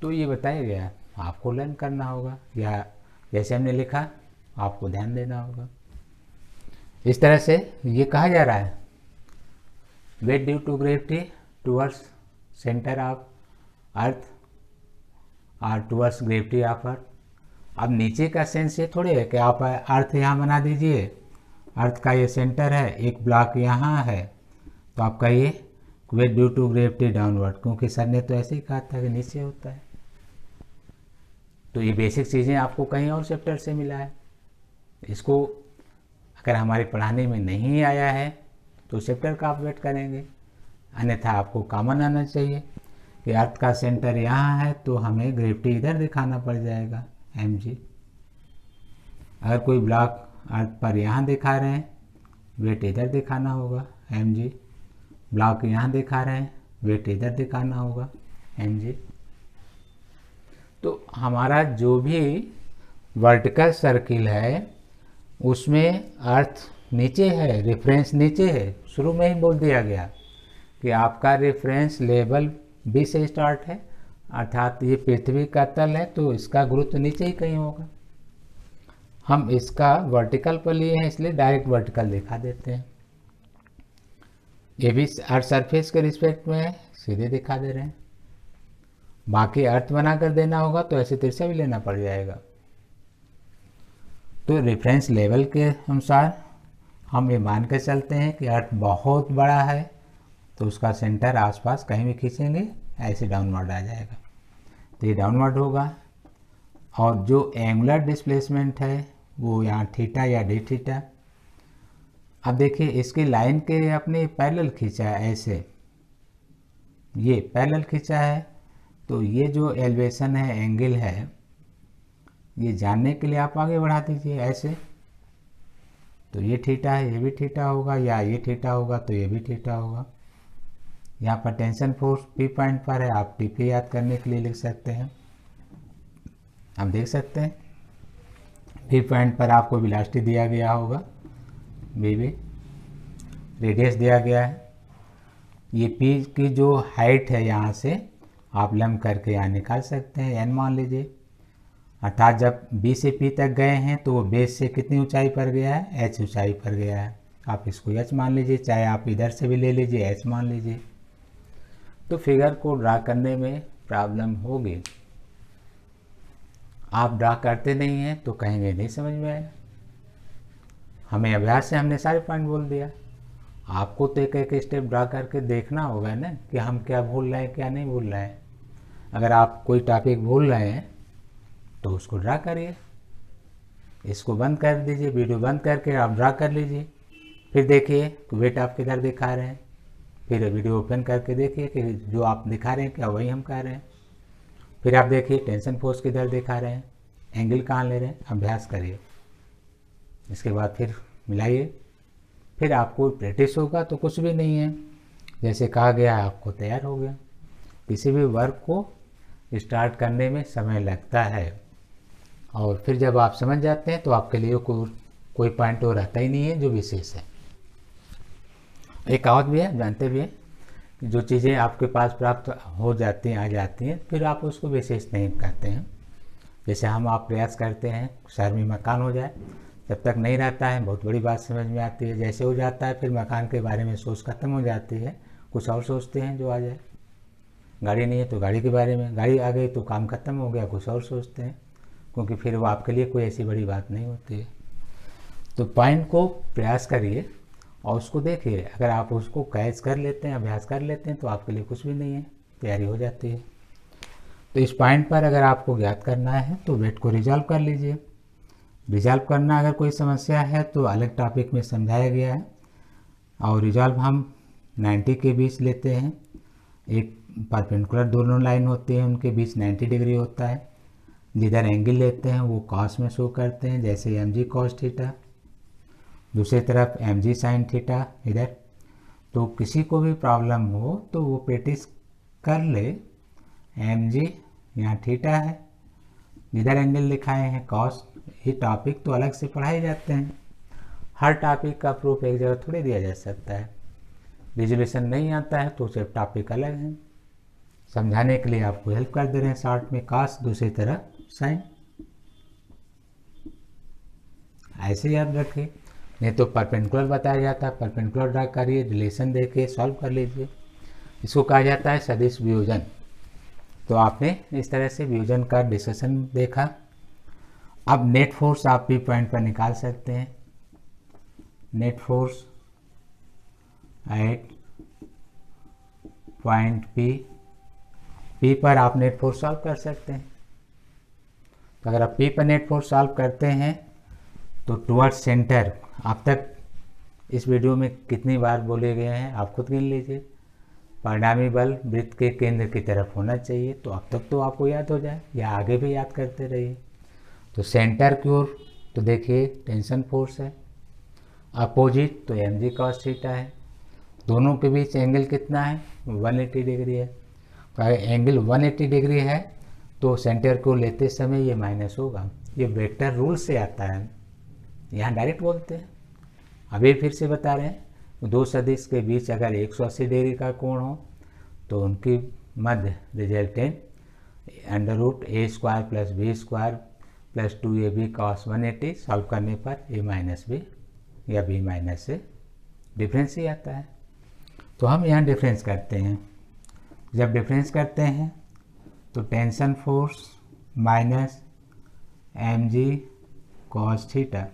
तो ये बताया गया, आपको learn करना होगा, या जैसे हमने लिखा आपको ध्यान देना होगा। इस तरह से ये कहा जा रहा है weight due to gravity towards centre of earth और टूवर्ड्स ग्रेविटी ऑफ अर्थ। अब नीचे का सेंस ये थोड़ी है कि आप अर्थ यहाँ बना दीजिए, अर्थ का ये सेंटर है, एक ब्लॉक यहाँ है, तो आप कहिए वे ड्यू टू ग्रेविटी डाउनवर्ड, क्योंकि सर ने तो ऐसे ही कहा था कि नीचे होता है। तो ये बेसिक चीज़ें आपको कहीं और चैप्टर से मिला है। इसको अगर हमारे पढ़ाने में नहीं आया है तो चैप्टर का आप वेट करेंगे, अन्यथा आपको कॉमन आना चाहिए कि अर्थ का सेंटर यहाँ है तो हमें ग्रेविटी इधर दिखाना पड़ जाएगा mg। अगर कोई ब्लॉक अर्थ पर यहाँ दिखा रहे हैं, वेट इधर दिखाना होगा mg। ब्लॉक यहाँ दिखा रहे हैं, वेट इधर दिखाना होगा mg। तो हमारा जो भी वर्टिकल सर्किल है उसमें अर्थ नीचे है, रेफरेंस नीचे है। शुरू में ही बोल दिया गया कि आपका रेफरेंस लेवल बी से स्टार्ट है, अर्थात ये पृथ्वी का तल है तो इसका गुरुत्व नीचे ही कहीं होगा। हम इसका वर्टिकल पर लिए हैं इसलिए डायरेक्ट वर्टिकल दिखा देते हैं। ये भी अर्थ सरफेस के रिस्पेक्ट में है, सीधे दिखा दे रहे हैं। बाकी अर्थ बना कर देना होगा तो ऐसे तिरछा भी लेना पड़ जाएगा। तो रेफरेंस लेवल के अनुसार हम ये मान के चलते हैं कि अर्थ बहुत बड़ा है तो उसका सेंटर आसपास कहीं भी खींचेंगे ऐसे डाउनवर्ड आ जाएगा, तो ये डाउनवर्ड होगा। और जो एंगुलर डिस्प्लेसमेंट है वो यहाँ थीटा या डी थीटा। अब देखिए इसकी लाइन के अपने पैरेलल खींचा है, ऐसे ये पैरेलल खींचा है, तो ये जो एलिवेशन है, एंगल है, ये जानने के लिए आप आगे बढ़ा दीजिए ऐसे। तो ये थीटा है, ये भी थीटा होगा, या ये थीटा होगा तो ये भी थीटा होगा। यहाँ पर टेंशन फोर्स पी पॉइंट पर है, आप टीपी याद करने के लिए लिख सकते हैं। हम देख सकते हैं पी पॉइंट पर आपको वेलोसिटी दिया गया होगा, बीबी रेडियस दिया गया है। ये पी की जो हाइट है यहाँ से आप लंब करके यहाँ निकाल सकते हैं, एन मान लीजिए। अर्थात जब बी से पी तक गए हैं तो वो बेस से कितनी ऊंचाई पर गया है, एच ऊंचाई पर गया है। आप इसको एच मान लीजिए, चाहे आप इधर से भी ले लीजिए, एच मान लीजिए। तो फिगर को ड्रा करने में प्रॉब्लम होगी। आप ड्रा करते नहीं हैं तो कहेंगे नहीं समझ में आया। हमें अभ्यास से हमने सारे पॉइंट बोल दिया, आपको तो एक एक स्टेप ड्रा करके देखना होगा ना कि हम क्या भूल रहे हैं क्या नहीं भूल रहे हैं। अगर आप कोई टॉपिक भूल रहे हैं तो उसको ड्रा करिए, इसको बंद कर दीजिए, वीडियो बंद करके आप ड्रा कर लीजिए। फिर देखिए कि वेट आप किधर दिखा रहे हैं, फिर वीडियो ओपन करके देखिए कि जो आप दिखा रहे हैं क्या वही हम कह रहे हैं। फिर आप देखिए टेंशन फोर्स किधर दिखा रहे हैं, एंगल कहाँ ले रहे हैं, अभ्यास करिए। इसके बाद फिर मिलाइए, फिर आपको प्रैक्टिस होगा तो कुछ भी नहीं है, जैसे कहा गया आपको तैयार हो गया। किसी भी वर्क को स्टार्ट करने में समय लगता है और फिर जब आप समझ जाते हैं तो आपके लिए कोई पॉइंट और रहता ही नहीं है जो विशेष है। एक कहावत भी है, जानते भी हैं, जो चीज़ें आपके पास प्राप्त हो जाती हैं, आ जाती हैं, फिर आप उसको विशेष नहीं करते हैं। जैसे हम आप प्रयास करते हैं शहर में मकान हो जाए, जब तक नहीं रहता है बहुत बड़ी बात समझ में आती है, जैसे हो जाता है फिर मकान के बारे में सोच खत्म हो जाती है, कुछ और सोचते हैं जो आ जाए। गाड़ी नहीं है तो गाड़ी के बारे में, गाड़ी आ गई तो काम खत्म हो गया, कुछ और सोचते हैं, क्योंकि फिर वो आपके लिए कोई ऐसी बड़ी बात नहीं होती है। तो पॉइंट को प्रयास करिए और उसको देखिए, अगर आप उसको कैच कर लेते हैं, अभ्यास कर लेते हैं तो आपके लिए कुछ भी नहीं है, तैयारी हो जाती है। तो इस पॉइंट पर अगर आपको ज्ञात करना है तो वेट को रिजॉल्व कर लीजिए। रिजॉल्व करना अगर कोई समस्या है तो अलग टॉपिक में समझाया गया है, और रिजॉल्व हम 90 के बीच लेते हैं। एक परपेंडिकुलर दोनों लाइन होती है, उनके बीच 90 डिग्री होता है। जिधर एंगल लेते हैं वो कॉस में शो करते हैं, जैसे mg cos थीटा, दूसरी तरफ mg sin थीटा इधर। तो किसी को भी प्रॉब्लम हो तो वो प्रैक्टिस कर ले, mg यहाँ थीटा है, जिधर एंगल लिखाए हैं कॉस। ये टॉपिक तो अलग से पढ़ाए जाते हैं, हर टॉपिक का प्रूफ एक जगह थोड़े दिया जा सकता है। रिजोल्यूशन नहीं आता है तो सिर्फ टॉपिक अलग है, समझाने के लिए आपको हेल्प कर दे रहे हैं। शॉर्ट में कॉस, दूसरी तरफ साइन, ऐसे याद रखिए। नहीं तो परपेंडिकुलर बताया जाता है, परपेंडिकुलर ड्रा करिए, रिलेशन देके सॉल्व कर लीजिए। इसको कहा जाता है सदिश वियोजन। तो आपने इस तरह से वियोजन का डिस्कशन देखा। अब नेट फोर्स आप पी पॉइंट पर निकाल सकते हैं। Net force at point P पर आप नेट फोर्स सॉल्व कर सकते हैं। तो अगर आप P पर नेट फोर्स सॉल्व करते हैं तो टुवर्ड्स सेंटर, अब तक इस वीडियो में कितनी बार बोले गए हैं आप खुद गिन लीजिए। परिणामी बल वृत्त के केंद्र की तरफ होना चाहिए, तो अब तक तो आपको याद हो जाए या आगे भी याद करते रहिए। तो सेंटर की ओर तो देखिए टेंशन फोर्स है, अपोजिट तो mg cos थीटा है, दोनों के बीच एंगल कितना है 180 डिग्री है। तो अगर एंगल 180 डिग्री है तो सेंटर को लेते समय ये माइनस होगा। ये वेक्टर रूल से आता है, यहाँ डायरेक्ट बोलते हैं। अभी फिर से बता रहे हैं, दो सदिश के बीच अगर 180 डिग्री का कोण हो तो उनकी मध्य resultant √a² + b² + 2ab cos 180 solve करने पर a-b या b- से डिफरेंस ही आता है। तो हम यहाँ डिफरेंस करते हैं। जब डिफरेंस करते हैं तो tension force minus mg cos theta,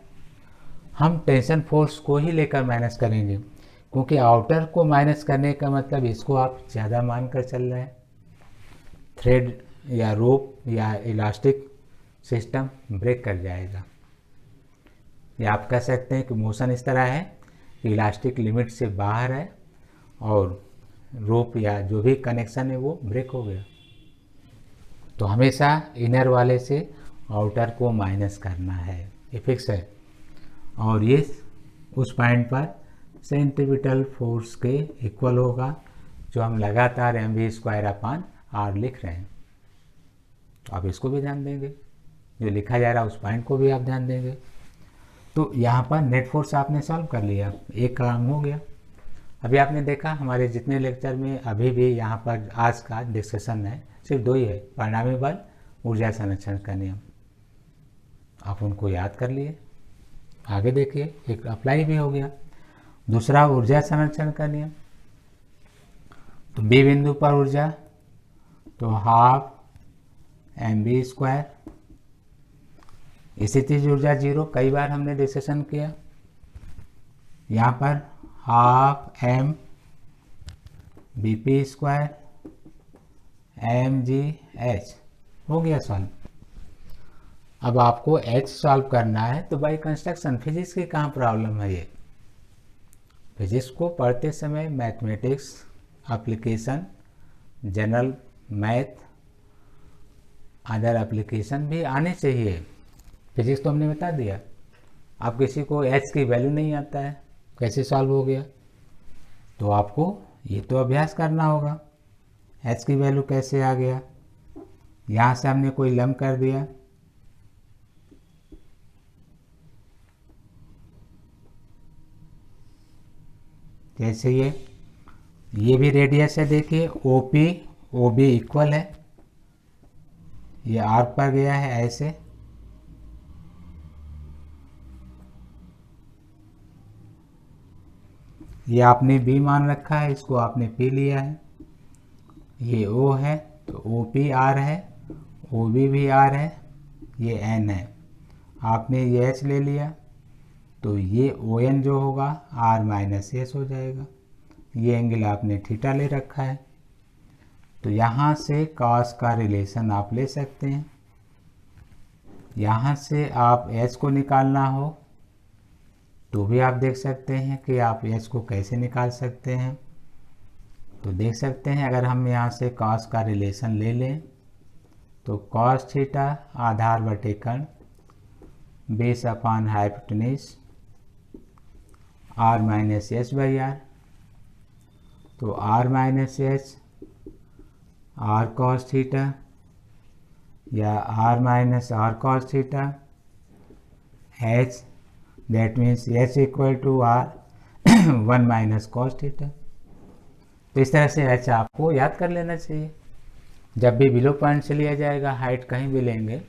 हम टेंशन फोर्स को ही लेकर माइनस करेंगे, क्योंकि आउटर को माइनस करने का मतलब इसको आप ज़्यादा मान कर चल रहे हैं। थ्रेड या रोप या इलास्टिक सिस्टम ब्रेक कर जाएगा, या आप कह सकते हैं कि मोशन इस तरह है कि इलास्टिक लिमिट से बाहर है और रोप या जो भी कनेक्शन है वो ब्रेक हो गया। तो हमेशा इनर वाले से आउटर को माइनस करना है, ये फिक्स है। और ये उस पॉइंट पर सेंट्रीपिटल फोर्स के इक्वल होगा, जो हम लगातार mv²/r लिख रहे हैं। तो आप इसको भी ध्यान देंगे, जो लिखा जा रहा है उस पॉइंट को भी आप ध्यान देंगे। तो यहाँ पर नेट फोर्स आपने सॉल्व कर लिया, एक काम हो गया। अभी आपने देखा हमारे जितने लेक्चर में अभी भी यहाँ पर आज का डिस्कशन है सिर्फ दो ही है, परिणामी बल, ऊर्जा संरक्षण का नियम। आप उनको याद कर लिए, आगे देखिए एक अप्लाई भी हो गया। दूसरा ऊर्जा संरक्षण का नियम, तो बी बिंदु पर ऊर्जा तो 12 mv², स्थितिज ऊर्जा 0, कई बार हमने डिस्कशन किया। यहाँ पर 12 m bp² mgh हो गया सॉल्व। अब आपको h सॉल्व करना है, तो बाई कंस्ट्रक्शन फिजिक्स की कहाँ प्रॉब्लम है। ये फिजिक्स को पढ़ते समय mathematics application, general math, other application भी आने चाहिए। फिजिक्स तो हमने बता दिया। आप किसी को h की वैल्यू नहीं आता है, कैसे सॉल्व हो गया, तो आपको ये तो अभ्यास करना होगा। h की वैल्यू कैसे आ गया, यहाँ से हमने कोई लंब कर दिया, जैसे ये भी रेडियस है, देखिए OP OB इक्वल है, ये आर्क पर गया है ऐसे। ये आपने B मान रखा है, इसको आपने P लिया है। ये O है तो OP R है, OB भी R है, ये N है। आपने ये H ले लिया तो ये ON जो होगा R-S हो जाएगा। ये एंगल आपने थीटा ले रखा है, तो यहाँ से कॉस का रिलेशन आप ले सकते हैं। यहाँ से आप H को निकालना हो तो भी आप देख सकते हैं कि आप H को कैसे निकाल सकते हैं। तो देख सकते हैं, अगर हम यहाँ से कॉस का रिलेशन ले लें तो कॉस थीटा आधार बटे कर्ण बेस अपॉन हाइपोटेन्यूज R-S/R, तो R-S R cos थीटा या R-R cos theta H, that means H equal to R 1 - cos theta. तो इस तरह से H आपको याद कर लेना चाहिए। जब भी बिलो पॉइंट से लिया जाएगा, हाइट कहीं भी लेंगे,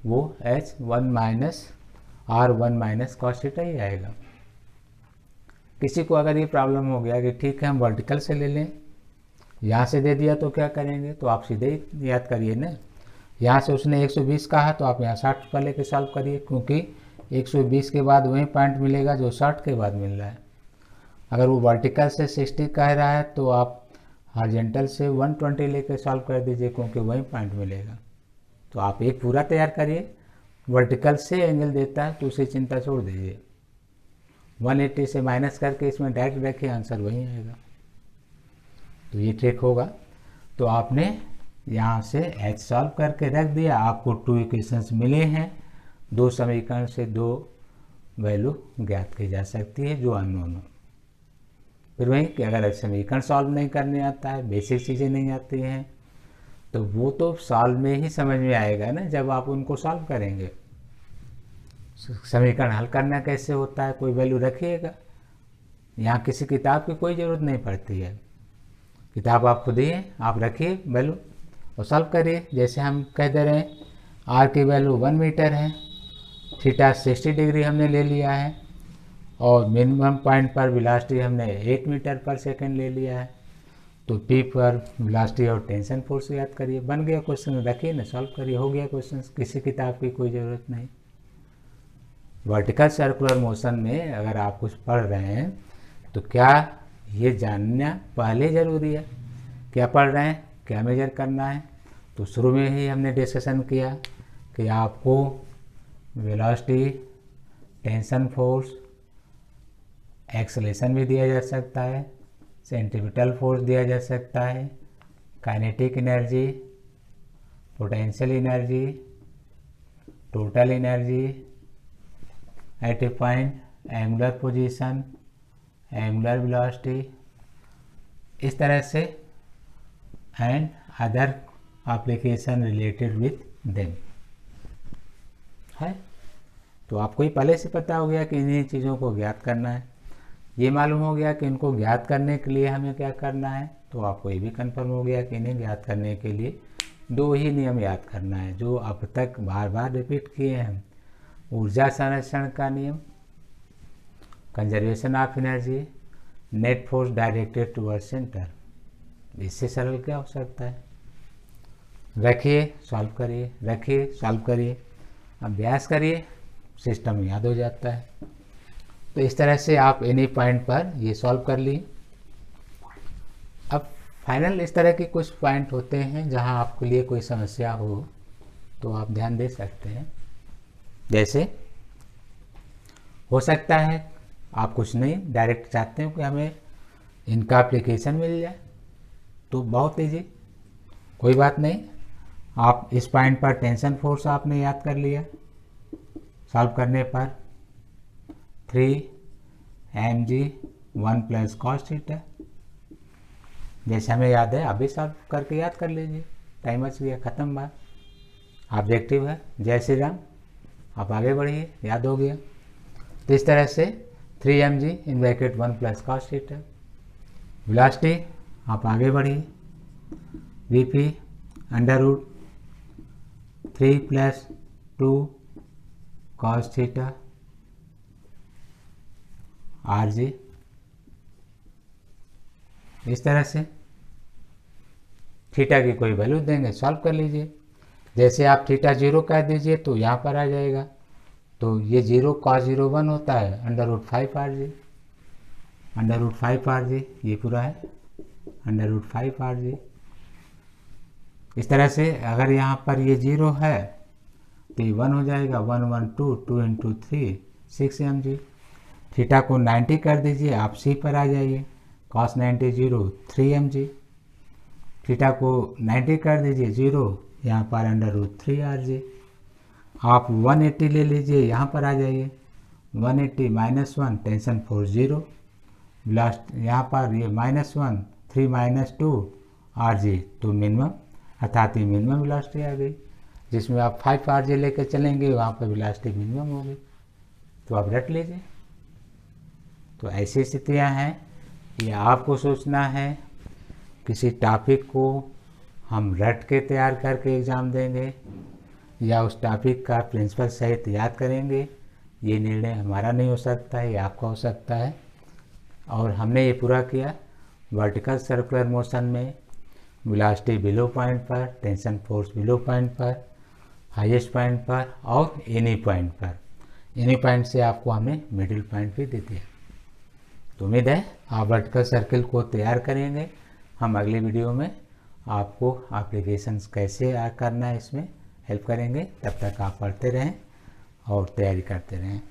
वो H 1 - R 1 - cos थीटा ही आएगा। किसी को अगर ये प्रॉब्लम हो गया कि ठीक है हम वर्टिकल से ले लें, यहाँ से दे दिया तो क्या करेंगे, तो आप सीधे ही याद करिए ना। यहाँ से उसने 120 कहा तो आप यहाँ 60 पर लेके सॉल्व करिए, क्योंकि 120 के बाद वही पॉइंट मिलेगा जो 60 के बाद मिल रहा है। अगर वो वर्टिकल से 60 कह रहा है तो आप हॉरिजॉन्टल से 120 लेकर सॉल्व कर दीजिए, क्योंकि वही पॉइंट मिलेगा। तो आप एक पूरा तैयार करिए, वर्टिकल से एंगल देता है तो उसे चिंता छोड़ दीजिए, 180 से माइनस करके इसमें डायरेक्ट रखिए, आंसर वही आएगा। तो ये ट्रिक होगा। तो आपने यहाँ से h सॉल्व करके रख दिया, आपको 2 इक्वेशंस मिले हैं, 2 समीकरण से 2 वैल्यू ज्ञात की जा सकती है जो अननोन हो। फिर वही कि अगर समीकरण सॉल्व नहीं करने आता है, बेसिक चीज़ें नहीं आती हैं, तो वो तो सॉल्व में ही समझ में आएगा ना, जब आप उनको सॉल्व करेंगे। समीकरण हल करना कैसे होता है, कोई वैल्यू रखिएगा, यहाँ किसी किताब की कोई ज़रूरत नहीं पड़ती है, किताब आप खुद ही है, आप रखिए वैल्यू और सॉल्व करिए। जैसे हम कह दे रहे हैं आर की वैल्यू 1 मीटर है, थीटा 60 डिग्री हमने ले लिया है, और मिनिमम पॉइंट पर वेलोसिटी हमने 8 मीटर पर सेकंड ले लिया है। तो पी पर वेलोसिटी और टेंशन फोर्स याद करिए, बन गया क्वेश्चन, रखिए ना, सॉल्व करिए, हो गया क्वेश्चन, किसी किताब की कोई ज़रूरत नहीं। वर्टिकल सर्कुलर मोशन में अगर आप कुछ पढ़ रहे हैं तो क्या ये जानना पहले ज़रूरी है, क्या पढ़ रहे हैं, क्या मेजर करना है। तो शुरू में ही हमने डिस्कशन किया कि आपको वेलोसिटी, टेंशन फोर्स, एक्सेलेरेशन भी दिया जा सकता है, सेंट्रीपिटल फोर्स दिया जा सकता है, kinetic energy, potential energy, total energy at a point, angular position, angular velocity, इस तरह से, and other application related with them है। तो आपको ही पहले से पता हो गया कि इन्हीं चीज़ों को ज्ञात करना है, ये मालूम हो गया कि इनको ज्ञात करने के लिए हमें क्या करना है। तो आपको ये भी कंफर्म हो गया कि इन्हें ज्ञात करने के लिए 2 ही नियम याद करना है, जो अब तक बार बार रिपीट किए हैं। ऊर्जा संरक्षण का नियम, conservation of energy, net force directed toward centre. इससे सरल क्या हो सकता है। रखिए, सॉल्व करिए, रखिए, सॉल्व करिए, अभ्यास करिए, सिस्टम याद हो जाता है। तो इस तरह से आप एनी पॉइंट पर ये सॉल्व कर लिए। अब फाइनल इस तरह के कुछ पॉइंट होते हैं जहां आपके लिए कोई समस्या हो तो आप ध्यान दे सकते हैं। जैसे हो सकता है आप कुछ नहीं, डायरेक्ट चाहते हो कि हमें इनका एप्लीकेशन मिल जाए, तो बहुत ईजी, कोई बात नहीं। आप इस पॉइंट पर टेंशन फोर्स आपने याद कर लिया, सॉल्व करने पर 3 mg 1 + cos थीटा, जैसे हमें याद है अभी सॉल्व करके याद कर लीजिए, टाइम बच गया, खत्म बात। ऑब्जेक्टिव है, जय श्री राम, आप आगे बढ़िए, याद हो गया। तो इस तरह से 3 mg in bracket 1 + cos theta, velocity, आप आगे बढ़िए, vp √3 + 2 cos थीटा rg। इस तरह से थीटा की कोई वैल्यू देंगे, सॉल्व कर लीजिए। जैसे आप थीटा 0 कह दीजिए तो यहाँ पर आ जाएगा, तो ये 0 cos 0 1 होता है, √5 rg, √5 rg, ये पूरा है √5 rg। इस तरह से अगर यहाँ पर ये 0 है तो ये 1 हो जाएगा, 1 1 2 2 × 3 6 mg। थीटा को 90 कर दीजिए, आप सी पर आ जाइए, cos 90 0 3 mg। थीटा को 90 कर दीजिए 0, यहाँ पर √3 rg। आप 180 ले लीजिए, यहाँ पर आ जाइए, 180 -1 टेंशन फोर्स 0, लास्ट यहाँ पर ये -1 3 - 2 rg, तो मिनिमम, अर्थात ये मिनिमम वेलोसिटी आ गई, जिसमें आप 5 rg लेकर चलेंगे, वहाँ पर वेलोसिटी मिनिमम होगी। तो आप रट लीजिए। तो ऐसी स्थितियाँ हैं कि आपको सोचना है, किसी टॉपिक को हम रट के तैयार करके एग्ज़ाम देंगे या उस टॉपिक का प्रिंसिपल सहित याद करेंगे, ये निर्णय हमारा नहीं हो सकता है, ये आपका हो सकता है। और हमने ये पूरा किया वर्टिकल सर्कुलर मोशन में, वेलोसिटी बिलो पॉइंट पर, टेंशन फोर्स बिलो पॉइंट पर, हाईएस्ट पॉइंट पर और एनी पॉइंट पर। एनी पॉइंट से आपको हमें मिडिल पॉइंट भी दे दिया। तो उम्मीद है आप वर्टिकल सर्किल को तैयार करेंगे, हम अगले वीडियो में आपको एप्लीकेशंस कैसे करना है इसमें हेल्प करेंगे। तब तक आप पढ़ते रहें और तैयारी करते रहें।